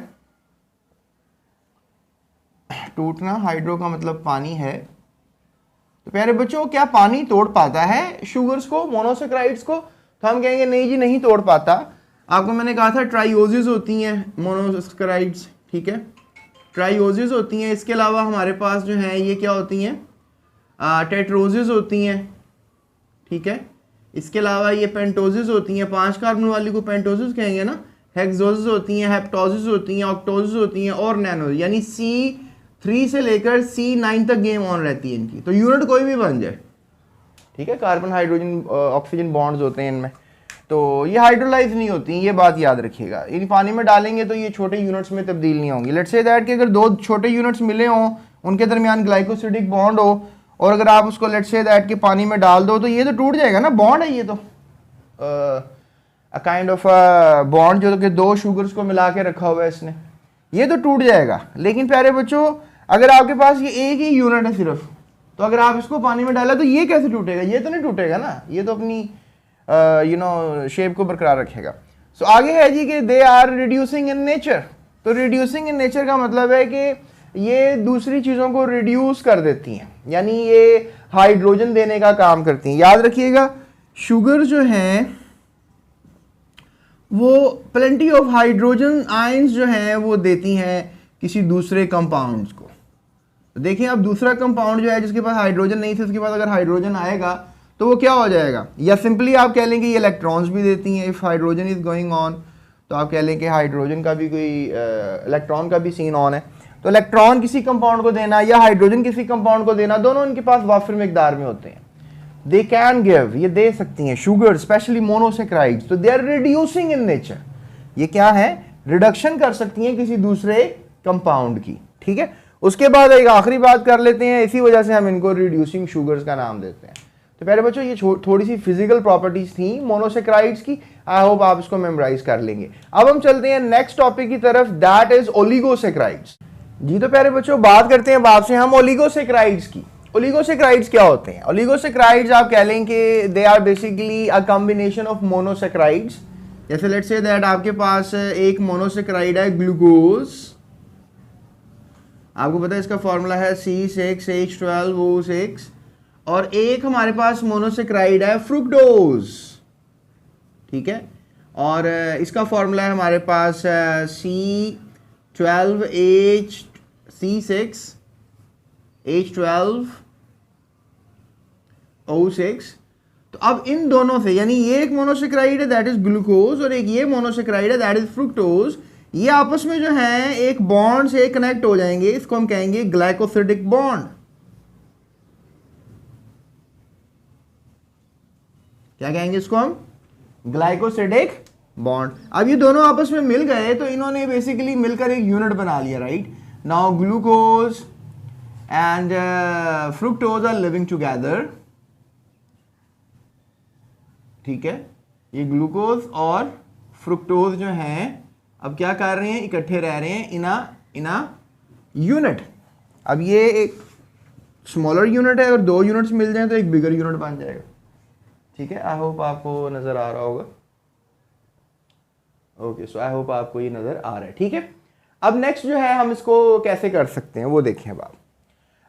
टूटना। हाइड्रो का मतलब पानी है। तो प्यारे बच्चों क्या पानी तोड़ पाता है शुगर्स को, मोनोसेक्राइड्स को? तो हम कहेंगे नहीं जी नहीं तोड़ पाता। आपको मैंने कहा था ट्राइओसिस होती हैं मोनोसेक्राइड्स, ठीक है, ट्राइओसिस होती हैं। इसके अलावा हमारे पास जो है ये क्या होती हैं, टेट्रोसिस होती हैं, ठीक है। इसके अलावा ये पेंटोसिस होती हैं, 5 कार्बन वाली को पेंटोसिस कहेंगे ना। हेक्सोसिस होती हैं, हेप्टोसिस होती हैं, ऑक्टोसिस होती हैं और नैनो, यानी C3 से लेकर C9 तक गेम ऑन रहती है इनकी। तो यूनिट कोई भी बन जाए, ठीक है। कार्बन हाइड्रोजन ऑक्सीजन बॉन्ड्स होते हैं इनमें, तो ये हाइड्रोलाइज नहीं होती, ये बात याद रखिएगा। इन पानी में डालेंगे तो ये छोटे यूनिट्स में तब्दील नहीं होंगी। लेट्स से दैट कि अगर 2 छोटे यूनिट्स मिले हों, उनके दरमियान ग्लाइकोसिडिक बॉन्ड हो, और अगर आप उसको लेट्स से दैट के पानी में डाल दो तो ये तो टूट जाएगा ना, बॉन्ड है ये तो, अ काइंड ऑफ बॉन्ड जो कि दो शुगर्स को मिला के रखा हुआ है इसने, ये तो टूट जाएगा। लेकिन प्यारे बच्चों अगर आपके पास ये एक ही यूनिट है सिर्फ, तो अगर आप इसको पानी में डाला तो ये कैसे टूटेगा? ये तो नहीं टूटेगा ना, ये तो अपनी शेप को बरकरार रखेगा। सो आगे है जी कि they are reducing in nature. तो रिड्यूसिंग इन नेचर का मतलब है कि ये दूसरी चीज़ों को रिड्यूस कर देती हैं, यानी ये हाइड्रोजन देने का काम करती हैं। याद रखिएगा शुगर जो हैं वो प्लेंटी ऑफ हाइड्रोजन आयंस जो हैं वो देती हैं किसी दूसरे कंपाउंड्स को। तो देखिए अब दूसरा कंपाउंड जो है जिसके पास हाइड्रोजन नहीं थे, उसके पास अगर हाइड्रोजन आएगा तो वो क्या हो जाएगा? या सिंपली आप कह लेंगे ये इलेक्ट्रॉन्स भी देती हैं। If hydrogen is going on तो आप कह लें कि हाइड्रोजन का भी कोई इलेक्ट्रॉन का भी सीन ऑन है। तो इलेक्ट्रॉन किसी कंपाउंड को देना या हाइड्रोजन किसी कंपाउंड को देना, दोनों उनके पास वाफिर मिकदार में होते हैं। दे कैन गिव, ये दे सकती हैं शुगर, स्पेशली मोनोसेक्राइड्स। तो they are reducing in nature, ये क्या है? रिडक्शन कर सकती हैं किसी दूसरे कंपाउंड की। ठीक है, उसके बाद एक आखिरी बात कर लेते हैं, इसी वजह से हम इनको रिड्यूसिंग शुगर्स का नाम देते हैं। तो पहले बच्चों ये थोड़ी सी फिजिकल प्रॉपर्टीज थी मोनोसेक्राइड्स की, आई होप आप इसको मेमोराइज कर लेंगे। अब हम चलते हैं नेक्स्ट टॉपिक की तरफ, दैट इज ओलिगोसेक्राइड्स। जी तो प्यारे बच्चों बात करते हैं आपसे हम ओलिगोसेक्राइड्स की। ओलिगोसेक्राइड्स क्या होते हैं? ओलिगोसेक्राइड्स आप कह लें कि they are basically a combination of monosaccharides. जैसे लेट्स से दैट आपके पास एक मोनोसेक्राइड है ग्लूकोज, आपको पता है इसका फॉर्मूला है C6H12O6, और एक हमारे पास मोनोसेक्राइड है फ्रुक्टोज। ठीक है, और इसका फॉर्मूला है हमारे पास C12H6H12O6। तो अब इन दोनों से, यानी ये एक मोनोसेक्राइड है दैट इज ग्लूकोज और एक ये मोनोसेक्राइड है दैट इज फ्रुक्टोज, ये आपस में जो है एक बॉन्ड से कनेक्ट हो जाएंगे। इसको हम कहेंगे ग्लाइकोसिडिक बॉन्ड। क्या कहेंगे इसको हम? Glycosidic bond. अब ये दोनों आपस में मिल गए तो इन्होंने बेसिकली मिलकर एक यूनिट बना लिया, right? Now glucose and fructose are living together. ठीक है, ये ग्लूकोज और फ्रुक्टोज जो हैं अब क्या कर रहे हैं? इकट्ठे रह रहे हैं इना यूनिट। अब ये एक स्मॉलर यूनिट है, अगर दो यूनिट्स मिल जाएं तो एक बिगर यूनिट बन जाएगा। ठीक है, आई होप आपको नजर आ रहा होगा। ओके, सो आई होप आपको ये नजर आ रहा है। ठीक है, अब नेक्स्ट जो है हम इसको कैसे कर सकते हैं वो देखें अब।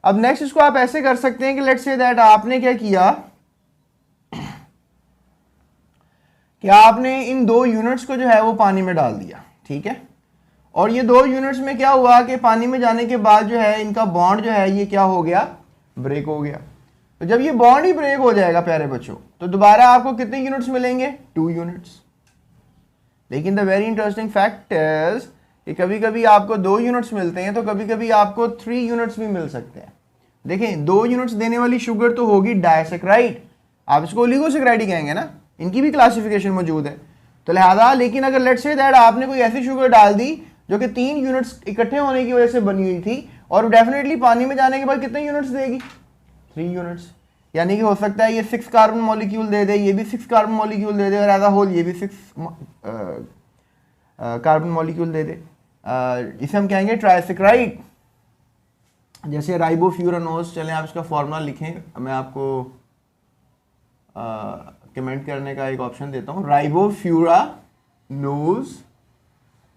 अब नेक्स्ट इसको आप ऐसे कर सकते हैं कि लेट्स से दैट आपने क्या किया कि आपने इन दो यूनिट्स को जो है वो पानी में डाल दिया। ठीक है, और ये दो यूनिट्स में क्या हुआ कि पानी में जाने के बाद जो है इनका बॉन्ड जो है ये क्या हो गया? ब्रेक हो गया। तो जब ये बॉन्ड ही ब्रेक हो जाएगा प्यारे बच्चों, तो दोबारा आपको कितने यूनिट्स मिलेंगे? 2 यूनिट्स। लेकिन the very interesting fact is कि कभी कभी आपको 2 यूनिट्स मिलते हैं तो कभी कभी आपको 3 यूनिट्स भी मिल सकते हैं। देखें 2 यूनिट्स देने वाली शुगर तो होगी डाइसेक्राइड, आप इसको ओलिगोसेक्राइड ही कहेंगे ना, इनकी भी क्लासिफिकेशन मौजूद है। तो लिहाजा लेकिन अगर लेट्स से दैट आपने कोई ऐसी शुगर डाल दी जो कि 3 यूनिट्स इकट्ठे होने की वजह से बनी हुई थी और डेफिनेटली पानी में जाने के बाद कितने यूनिट्स देगी? 3 यूनिट्स। यानी कि हो सकता है ये 6 कार्बन मॉलिक्यूल दे दे, ये भी 6 कार्बन मॉलिक्यूल दे दे, और एज अ होल ये भी 6 कार्बन मॉलिक्यूल दे दे। इसे हम कहेंगे ट्राइसेक्राइड। जैसे राइबोफ्यूरानोज, चलें आप इसका फॉर्मूला लिखें, मैं आपको कमेंट करने का एक ऑप्शन देता हूँ, राइबोफ्यूरानोज।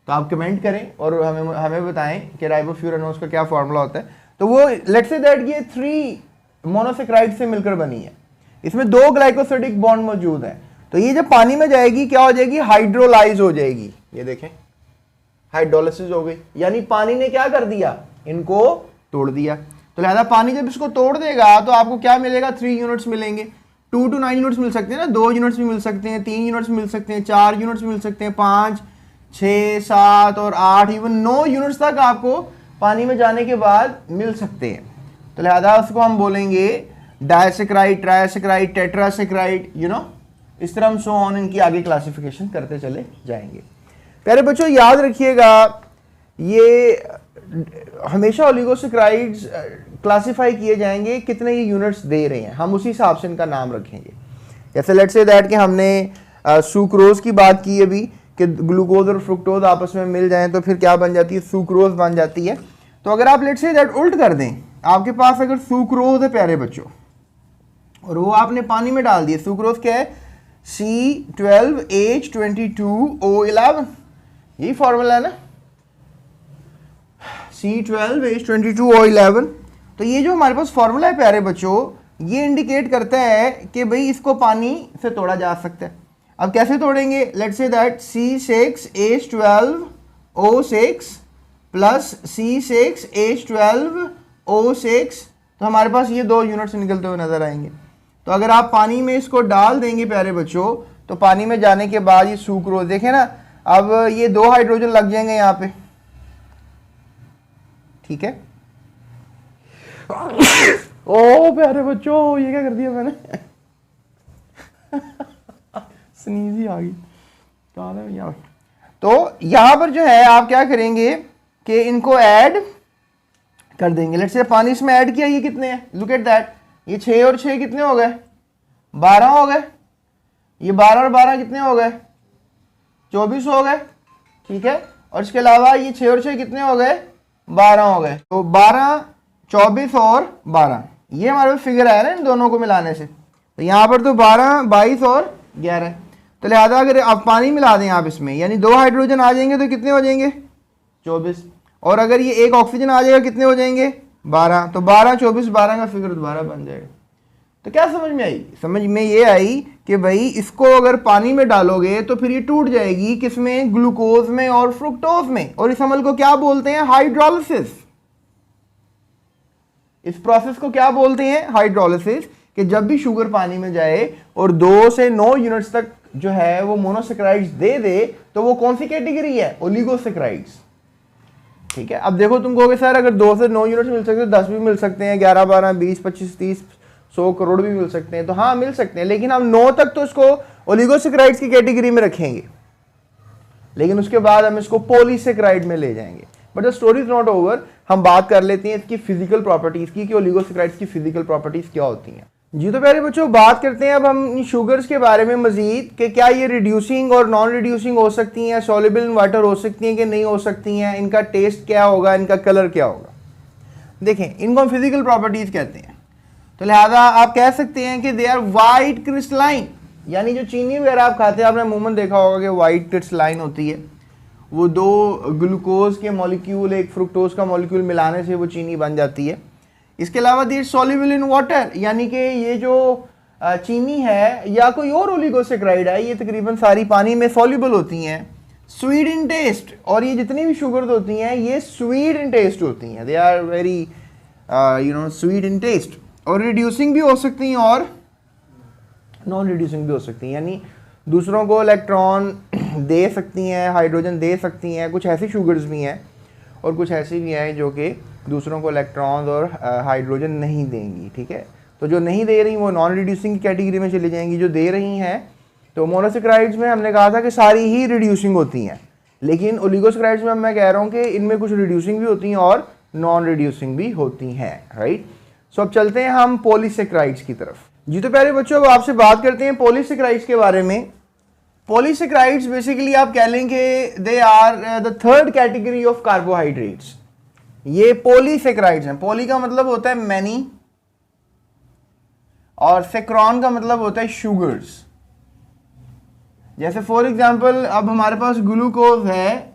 तो आप कमेंट करें और हमें बताएं कि राइबोफ्यूरानोज का क्या फॉर्मूला होता है। तो वो लेट्स से दैट ये 3 मोनोसेक्राइड से मिलकर बनी है, इसमें 2 ग्लाइकोसिडिक बॉन्ड मौजूद है। तो ये जब पानी में जाएगी क्या हो जाएगी? हाइड्रोलाइज हो जाएगी। ये देखें हाइड्रोलिसिस हो गई, यानी पानी ने क्या कर दिया? इनको तोड़ दिया। तो लिहाजा पानी जब इसको तोड़ देगा तो आपको क्या मिलेगा? 3 यूनिट्स मिलेंगे। 2 to 9 यूनिट्स मिल सकते हैं ना, 2 यूनिट्स भी मिल सकते हैं, 3 यूनिट्स मिल सकते हैं, 4 यूनिट्स मिल सकते हैं, 5, 6, 7 और 8 इवन 9 यूनिट्स तक आपको पानी में जाने के बाद मिल सकते हैं। तो लिहाजा उसको हम बोलेंगे डाइसेक्राइड, ट्राइसेक्राइड, टेट्रासेक्राइड, यू नो, इस तरह हम सो ऑन इनकी आगे क्लासिफिकेशन करते चले जाएंगे। प्यारे बच्चों याद रखिएगा ये हमेशा ओलिगोसेक्राइड्स क्लासिफाई किए जाएंगे कितने ये यूनिट्स दे रहे हैं, हम उसी हिसाब से इनका नाम रखेंगे। जैसे लेट्स से दैट कि हमने सुक्रोज की बात की अभी कि ग्लूकोज और फ्रुक्टोज आपस में मिल जाएं तो फिर क्या बन जाती है, सुक्रोज बन जाती है। तो अगर आप लेट्स से दैट उल्ट कर दें, आपके पास अगर सुक्रोज है प्यारे बच्चों और वो आपने पानी में डाल दिया, सुक्रोज क्या है, C12H22O11, यही फॉर्मूला है ना, C12H22O11। तो ये जो हमारे पास फॉर्मूला है प्यारे बच्चों, ये इंडिकेट करता है कि भाई इसको पानी से तोड़ा जा सकता है। अब कैसे तोड़ेंगे, let's say that C6H12O6 plus C6H12O6, तो हमारे पास ये दो यूनिट्स निकलते हुए नजर आएंगे। तो अगर आप पानी में इसको डाल देंगे प्यारे बच्चों, तो पानी में जाने के बाद ये सुक्रोज देखें ना, अब ये दो हाइड्रोजन लग जाएंगे यहाँ पे, ठीक है। ओ प्यारे बच्चों, ये क्या कर दिया मैंने स्नीज ही आ गई। तो यहां पर जो है आप क्या करेंगे कि इनको ऐड कर देंगे। लेट्स से पानी इसमें ऐड किया, ये कितने हैं, लुक एट दैट, ये 6 और 6 कितने हो गए, 12 हो गए। ये 12 और 12 कितने हो गए, 24 हो गए, ठीक है। और इसके अलावा ये 6 और 6 कितने हो गए, 12 हो गए। तो 12, 24 और 12, ये हमारे फिगर आया ना इन दोनों को मिलाने से। तो यहाँ पर तो 12, 22 और 11। तो लिहाजा अगर आप पानी मिला दें आप इसमें, यानी 2 हाइड्रोजन आ जाएंगे तो कितने हो जाएंगे, 24। और अगर ये एक ऑक्सीजन आ जाएगा कितने हो जाएंगे, 12। तो 12, 24, 12 का फिगर दोबारा बन जाएगा। तो क्या समझ में आई, समझ में ये आई कि भाई इसको अगर पानी में डालोगे तो फिर ये टूट जाएगी, किसमें, ग्लूकोज में और फ्रुक्टोज में। और इस अमल को क्या बोलते हैं, हाइड्रोलिसिस। इस प्रोसेस को क्या बोलते हैं, हाइड्रोलिसिस। कि जब भी शुगर पानी में जाए और 2 से 9 यूनिट्स तक जो है वो मोनोसेक्राइड्स दे दे, तो वो कौन सी कैटेगरी है, ओलिगोसेक्राइड्स, ठीक है। अब देखो तुम कहोगे सर अगर 2 से 9 यूनिट्स मिल सकते हैं, 10 भी मिल सकते हैं, 11, 12, 20, 25, 30, 100 करोड़ भी मिल सकते हैं। तो हाँ मिल सकते हैं, लेकिन हम 9 तक तो इसको ओलिगोसेक्राइड्स की कैटेगरी में रखेंगे, लेकिन उसके बाद हम इसको पॉलीसेक्राइड में ले जाएंगे। But the story is not over, हम बात कर लेते हैं इसकी फिजिकल प्रॉपर्टीज की कि ओलिगोसेक्राइड्स की फिजिकल प्रॉपर्टीज क्या होती हैं। जी तो प्यारे बच्चों, बात करते हैं अब हम इन शुगर्स के बारे में मजीद कि क्या ये रिड्यूसिंग और नॉन रिड्यूसिंग हो सकती हैं, सॉल्युबल इन वाटर हो सकती हैं कि नहीं हो सकती हैं, इनका टेस्ट क्या होगा, इनका कलर क्या होगा। देखें, इनको हम फिजिकल प्रॉपर्टीज कहते हैं। तो लिहाजा आप कह सकते हैं कि दे आर वाइट क्रिस्टलाइन, यानी जो चीनी वगैरह आप खाते हैं, आपने अमूमन देखा होगा कि वाइट क्रिस्टलाइन होती है। वो 2 ग्लूकोज के मॉलिक्यूल, एक फ्रुक्टोज का मॉलिक्यूल मिलाने से वो चीनी बन जाती है। इसके अलावा दे सॉल्युबल इन वाटर, यानी कि ये जो चीनी है या कोई और ओलिगोसेक्राइड है, ये तकरीबन सारी पानी में सॉल्युबल होती हैं। स्वीट इन टेस्ट, और ये जितनी भी शुगर्स होती हैं ये स्वीट इन टेस्ट होती हैं, they are very sweet in taste. और रिड्यूसिंग भी हो सकती हैं और नॉन रिड्यूसिंग भी हो सकती हैं, यानी दूसरों को इलेक्ट्रॉन दे सकती हैं, हाइड्रोजन दे सकती हैं। कुछ ऐसी शुगर्स भी हैं और कुछ ऐसी भी हैं जो कि दूसरों को इलेक्ट्रॉन्स और हाइड्रोजन नहीं देंगी, ठीक है। तो जो नहीं दे रही वो नॉन रिड्यूसिंग की कैटेगरी में चली जाएंगी। जो दे रही हैं, तो मोनोसेक्राइड्स में हमने कहा था कि सारी ही रिड्यूसिंग होती हैं, लेकिन ओलिगोसेक्राइड्स में मैं कह रहा हूँ कि इनमें कुछ रिड्यूसिंग भी होती हैं और नॉन रिड्यूसिंग भी होती हैं, राइट। सो अब चलते हैं हम पॉलीसेक्राइड्स की तरफ। जी तो प्यारे बच्चों, अब आपसे बात करते हैं पॉलीसेक्राइड्स के बारे में। पॉलीसेक्राइड्स बेसिकली आप कह लें कि they are the third category of carbohydrates. ये पॉलीसेक्राइड्स हैं। पॉली का मतलब होता है मैनी और सेक्रॉन का मतलब होता है शुगर्स। जैसे फॉर एग्जांपल अब हमारे पास ग्लूकोज है,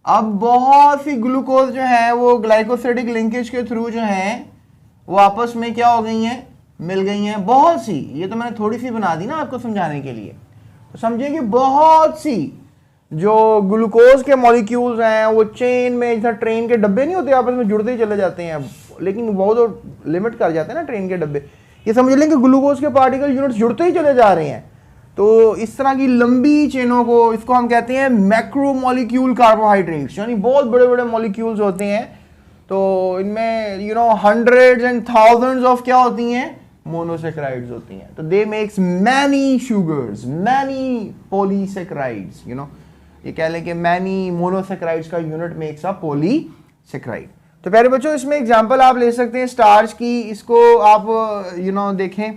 अब बहुत सी ग्लूकोज जो है वो ग्लाइकोसिडिक लिंकेज के थ्रू जो है वो आपस में क्या हो गई हैं, मिल गई हैं, बहुत सी। ये तो मैंने थोड़ी सी बना दी ना आपको समझाने के लिए। तो समझिए कि बहुत सी जो ग्लूकोज के मॉलिक्यूल्स हैं वो चेन में, जैसा ट्रेन के डब्बे नहीं होते आपस में जुड़ते ही चले जाते हैं, लेकिन वो तो लिमिट कर जाते हैं ना ट्रेन के डब्बे। ये समझ लें कि ग्लूकोज के पार्टिकल यूनिट्स जुड़ते ही चले जा रहे हैं। तो इस तरह की लंबी चेनों को, इसको हम कहते हैं मैक्रोमोलिक्यूल कार्बोहाइड्रेट्स, यानी बहुत बड़े बड़े मॉलिक्यूल्स होते हैं। तो इनमें हंड्रेड्स एंड थाउजेंड्स ऑफ क्या होती हैं, मोनोसेक्राइड्स होती हैं। तो दे makes many sugars, many polysaccharides, ये कह लें कि मैनी मोनोसेक्राइड्स का यूनिट मेक्स अ पॉलीसेक्राइड। तो प्यारे बच्चों, इसमें एग्जांपल आप ले सकते हैं स्टार्च की। इसको आप देखें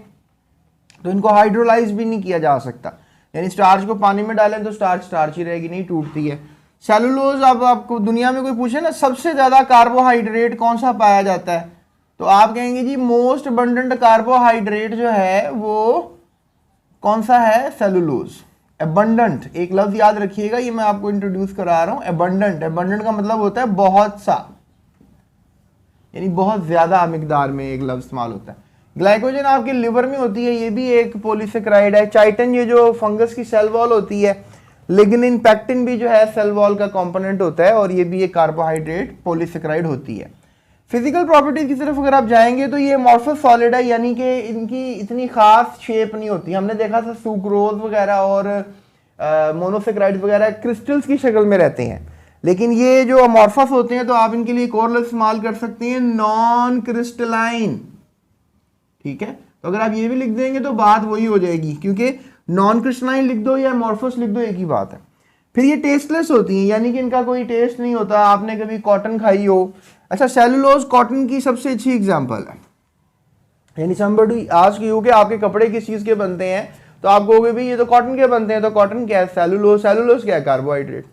तो इनको हाइड्रोलाइज भी नहीं किया जा सकता, यानी स्टार्च को पानी में डालें तो स्टार्च स्टार्च ही रहेगी, नहीं टूटती है। सेलुलोज, अब आपको दुनिया में कोई पूछे ना सबसे ज़्यादा कार्बोहाइड्रेट कौन सा पाया जाता है, तो आप कहेंगे जी मोस्ट अबंडेंट कार्बोहाइड्रेट जो है वो कौन सा है, सेलुलोज। अबंडेंट एक लफ्ज याद रखिएगा, ये मैं आपको इंट्रोड्यूस करा रहा हूं। अबंडेंट, अबंडेंट का मतलब होता है बहुत सा, यानी बहुत ज्यादा मिकदार में एक लफ्ज इस्तेमाल होता है। ग्लाइकोजन आपके लिवर में होती है, ये भी एक पॉलीसेकेराइड है। चाइटन, ये जो फंगस की सेल वॉल होती है। लिग्निन, पैक्टिन भी जो है सेल वॉल का कंपोनेंट होता है, और ये भी एक कार्बोहाइड्रेट पॉलीसेकेराइड होती है। फिजिकल प्रॉपर्टीज की तरफ अगर आप जाएंगे तो ये अमॉर्फस सॉलिड है, यानी कि इनकी इतनी खास शेप नहीं होती। हमने देखा था सुक्रोज वगैरह और मोनोसेक्राइड्स वगैरह क्रिस्टल्स की शक्ल में रहते हैं, लेकिन ये जो अमॉर्फस होते हैं तो आप इनके लिए एक और लफ्ज इस्तेमाल कर सकते हैं, नॉन क्रिस्टलाइन। ठीक है, तो अगर आप ये भी लिख देंगे तो बात वही हो जाएगी, क्योंकि नॉन क्रिस्टलाइन लिख दो या अमॉर्फस लिख दो, एक ही बात है। फिर ये टेस्टलेस होती हैं, यानी कि इनका कोई टेस्ट नहीं होता। आपने कभी कॉटन खाई हो, अच्छा सेलुलोज कॉटन की सबसे अच्छी एग्जांपल है, यानी समबडी आज की कि आपके कपड़े किस चीज के बनते हैं, तो आप कहोगे भाई ये तो कॉटन के बनते हैं, तो कॉटन क्या है, सेलुलोज। सेलुलोज क्या है, कार्बोहाइड्रेट।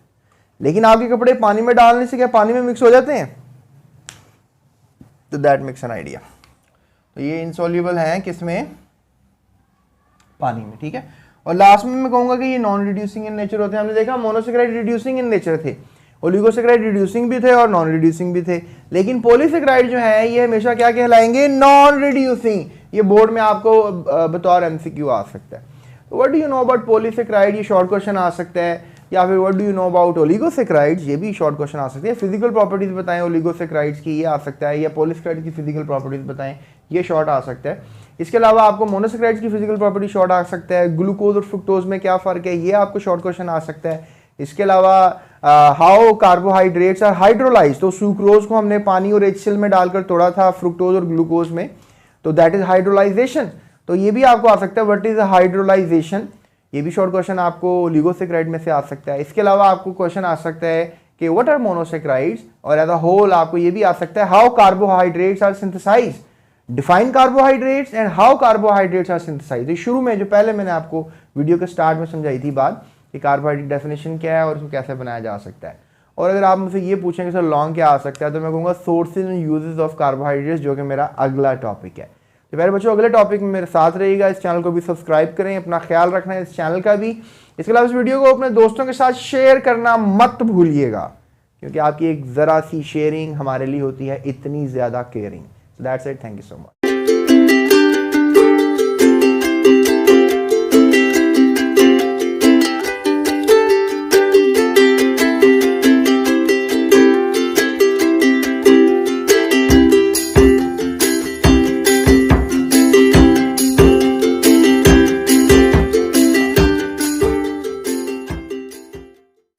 लेकिन आपके कपड़े पानी में डालने से क्या पानी में मिक्स हो जाते हैं, तो दैट मेक्स एन आइडिया। तो ये इनसॉल्युबल है किसमें, पानी में। ठीक है, और लास्ट में मैं कहूंगा कि ये नॉन रिड्यूसिंग इन नेचर होते हैं। हमने देखा मोनोसेक्राइड रिड्यूसिंग इन नेचर थे, ओलिगोसेक्राइड रिड्यूसिंग भी थे और नॉन रिड्यूसिंग भी थे, लेकिन पॉलीसेक्राइड जो है ये हमेशा क्या कहलाएंगे, नॉन रिड्यूसिंग। ये बोर्ड में आपको बतौर एमसीक्यू आ सकता है। What do you know about polysaccharide, ये शॉर्ट क्वेश्चन आ सकता है। या फिर what do you know about oligosaccharides, ये भी शॉर्ट क्वेश्चन आ सकते हैं। फिजिकल प्रॉपर्टीज बताएं ओलिगोसेक्राइड्स की, ये आ सकता है। या पॉलीसेक्राइड की फिजिकल प्रॉपर्टीज बताएं, ये शॉर्ट आ सकता है। इसके अलावा आपको मोनोसेक्राइड्स की फिजिकल प्रॉपर्टी शॉर्ट आ सकता है। ग्लूकोज और फ्रुक्टोज में क्या फर्क है, ये आपको शॉर्ट क्वेश्चन आ सकता है। इसके अलावा हाउ कार्बोहाइड्रेट्स आर हाइड्रोलाइज, तो सुक्रोज को हमने पानी और HCl में डालकर तोड़ा था फ्रुक्टोज और ग्लूकोज में, तो दैट इज हाइड्रोलाइजेशन। तो ये भी आपको आ सकता है, व्हाट इज हाइड्रोलाइजेशन, ये भी शॉर्ट क्वेश्चन आपको ओलिगोसेक्राइड में से आ सकता है। इसके अलावा आपको क्वेश्चन आ सकता है कि व्हाट आर मोनोसेक्राइड्स, और एज अ होल आपको ये भी आ सकता है how carbohydrates are synthesized, define carbohydrates and how carbohydrates are synthesized. शुरू में जो पहले मैंने आपको वीडियो के स्टार्ट में समझाई थी बात कि कार्बोहाइड्रेट डेफिनेशन क्या है और उसको कैसे बनाया जा सकता है। और अगर आप मुझसे ये पूछेंगे सर लॉन्ग क्या आ सकता है, तो मैं कहूँगा sources and uses of carbohydrates, जो कि मेरा अगला टॉपिक है। तो प्यारे बच्चों अगले टॉपिक में मेरे साथ रहिएगा। इस चैनल को भी सब्सक्राइब करें, अपना ख्याल रखना है इस चैनल का भी। इसके अलावा इस वीडियो को अपने दोस्तों के साथ शेयर करना मत भूलिएगा, क्योंकि आपकी एक ज़रा सी शेयरिंग हमारे लिए होती है इतनी ज़्यादा caring. So that's it, thank you so much.